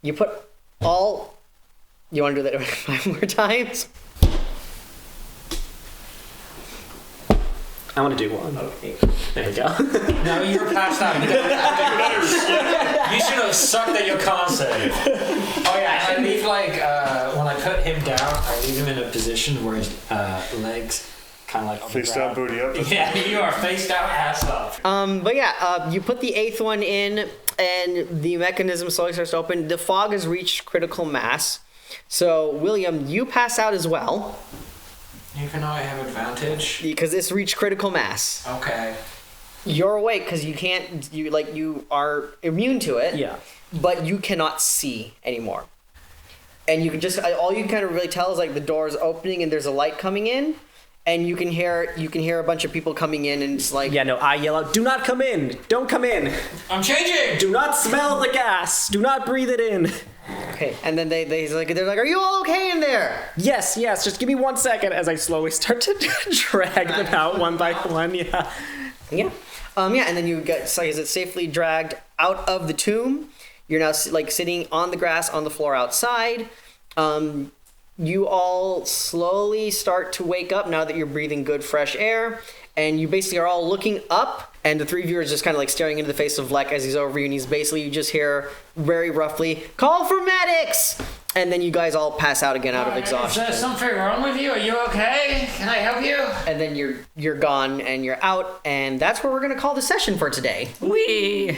you put all. You want to do that 5 more times? I want to do one. Okay. There we go. No, you were passed out. You should have sucked at your con save. Oh yeah, I leave when I put him down, I leave him in a position where his legs kind of like on Face the down, ground. booty up. Yeah, you are face down, ass up. But yeah, you put the 8th one in, and the mechanism slowly starts to open. The fog has reached critical mass. So, William, you pass out as well, Even though I have advantage. because it's reached critical mass. Okay. You're awake because you are immune to it. Yeah. But you cannot see anymore. And you can just all you can kind of really tell is like the door is opening and there's a light coming in, and you can hear a bunch of people coming in, and it's like Yeah, no, I yell out, do not come in! Don't come in! I'm changing! Do not smell the gas! Do not breathe it in! okay. And then they're like, are you all okay in there? Yes, just give me 1 second as I slowly start to drag them out one by one, yeah. Yeah. Yeah, and then you get safely dragged out of the tomb. You're now like sitting on the grass on the floor outside. You all slowly start to wake up now that you're breathing good fresh air, and you basically are all looking up, and the three of you are just kind of like staring into the face of Lek as he's over you, and he's basically, you just hear very roughly, "Call for medics!" And then you guys all pass out again out of exhaustion. Is there something wrong with you? Are you okay? Can I help you? And then you're gone and you're out, and that's where we're gonna call the session for today. Wee.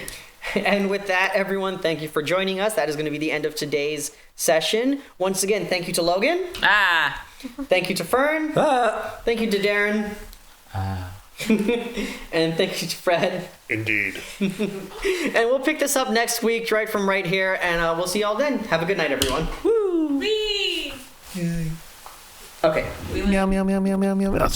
And with that, everyone, thank you for joining us. That is going to be the end of today's session. Once again, thank you to Logan. Ah. Thank you to Fern. Thank you to Darren. And thank you to Fred. Indeed. And we'll pick this up next week, right from right here, and we'll see y'all then. Have a good night, everyone. Woo! Wee! Okay. Meow, meow, meow, meow, meow, meow.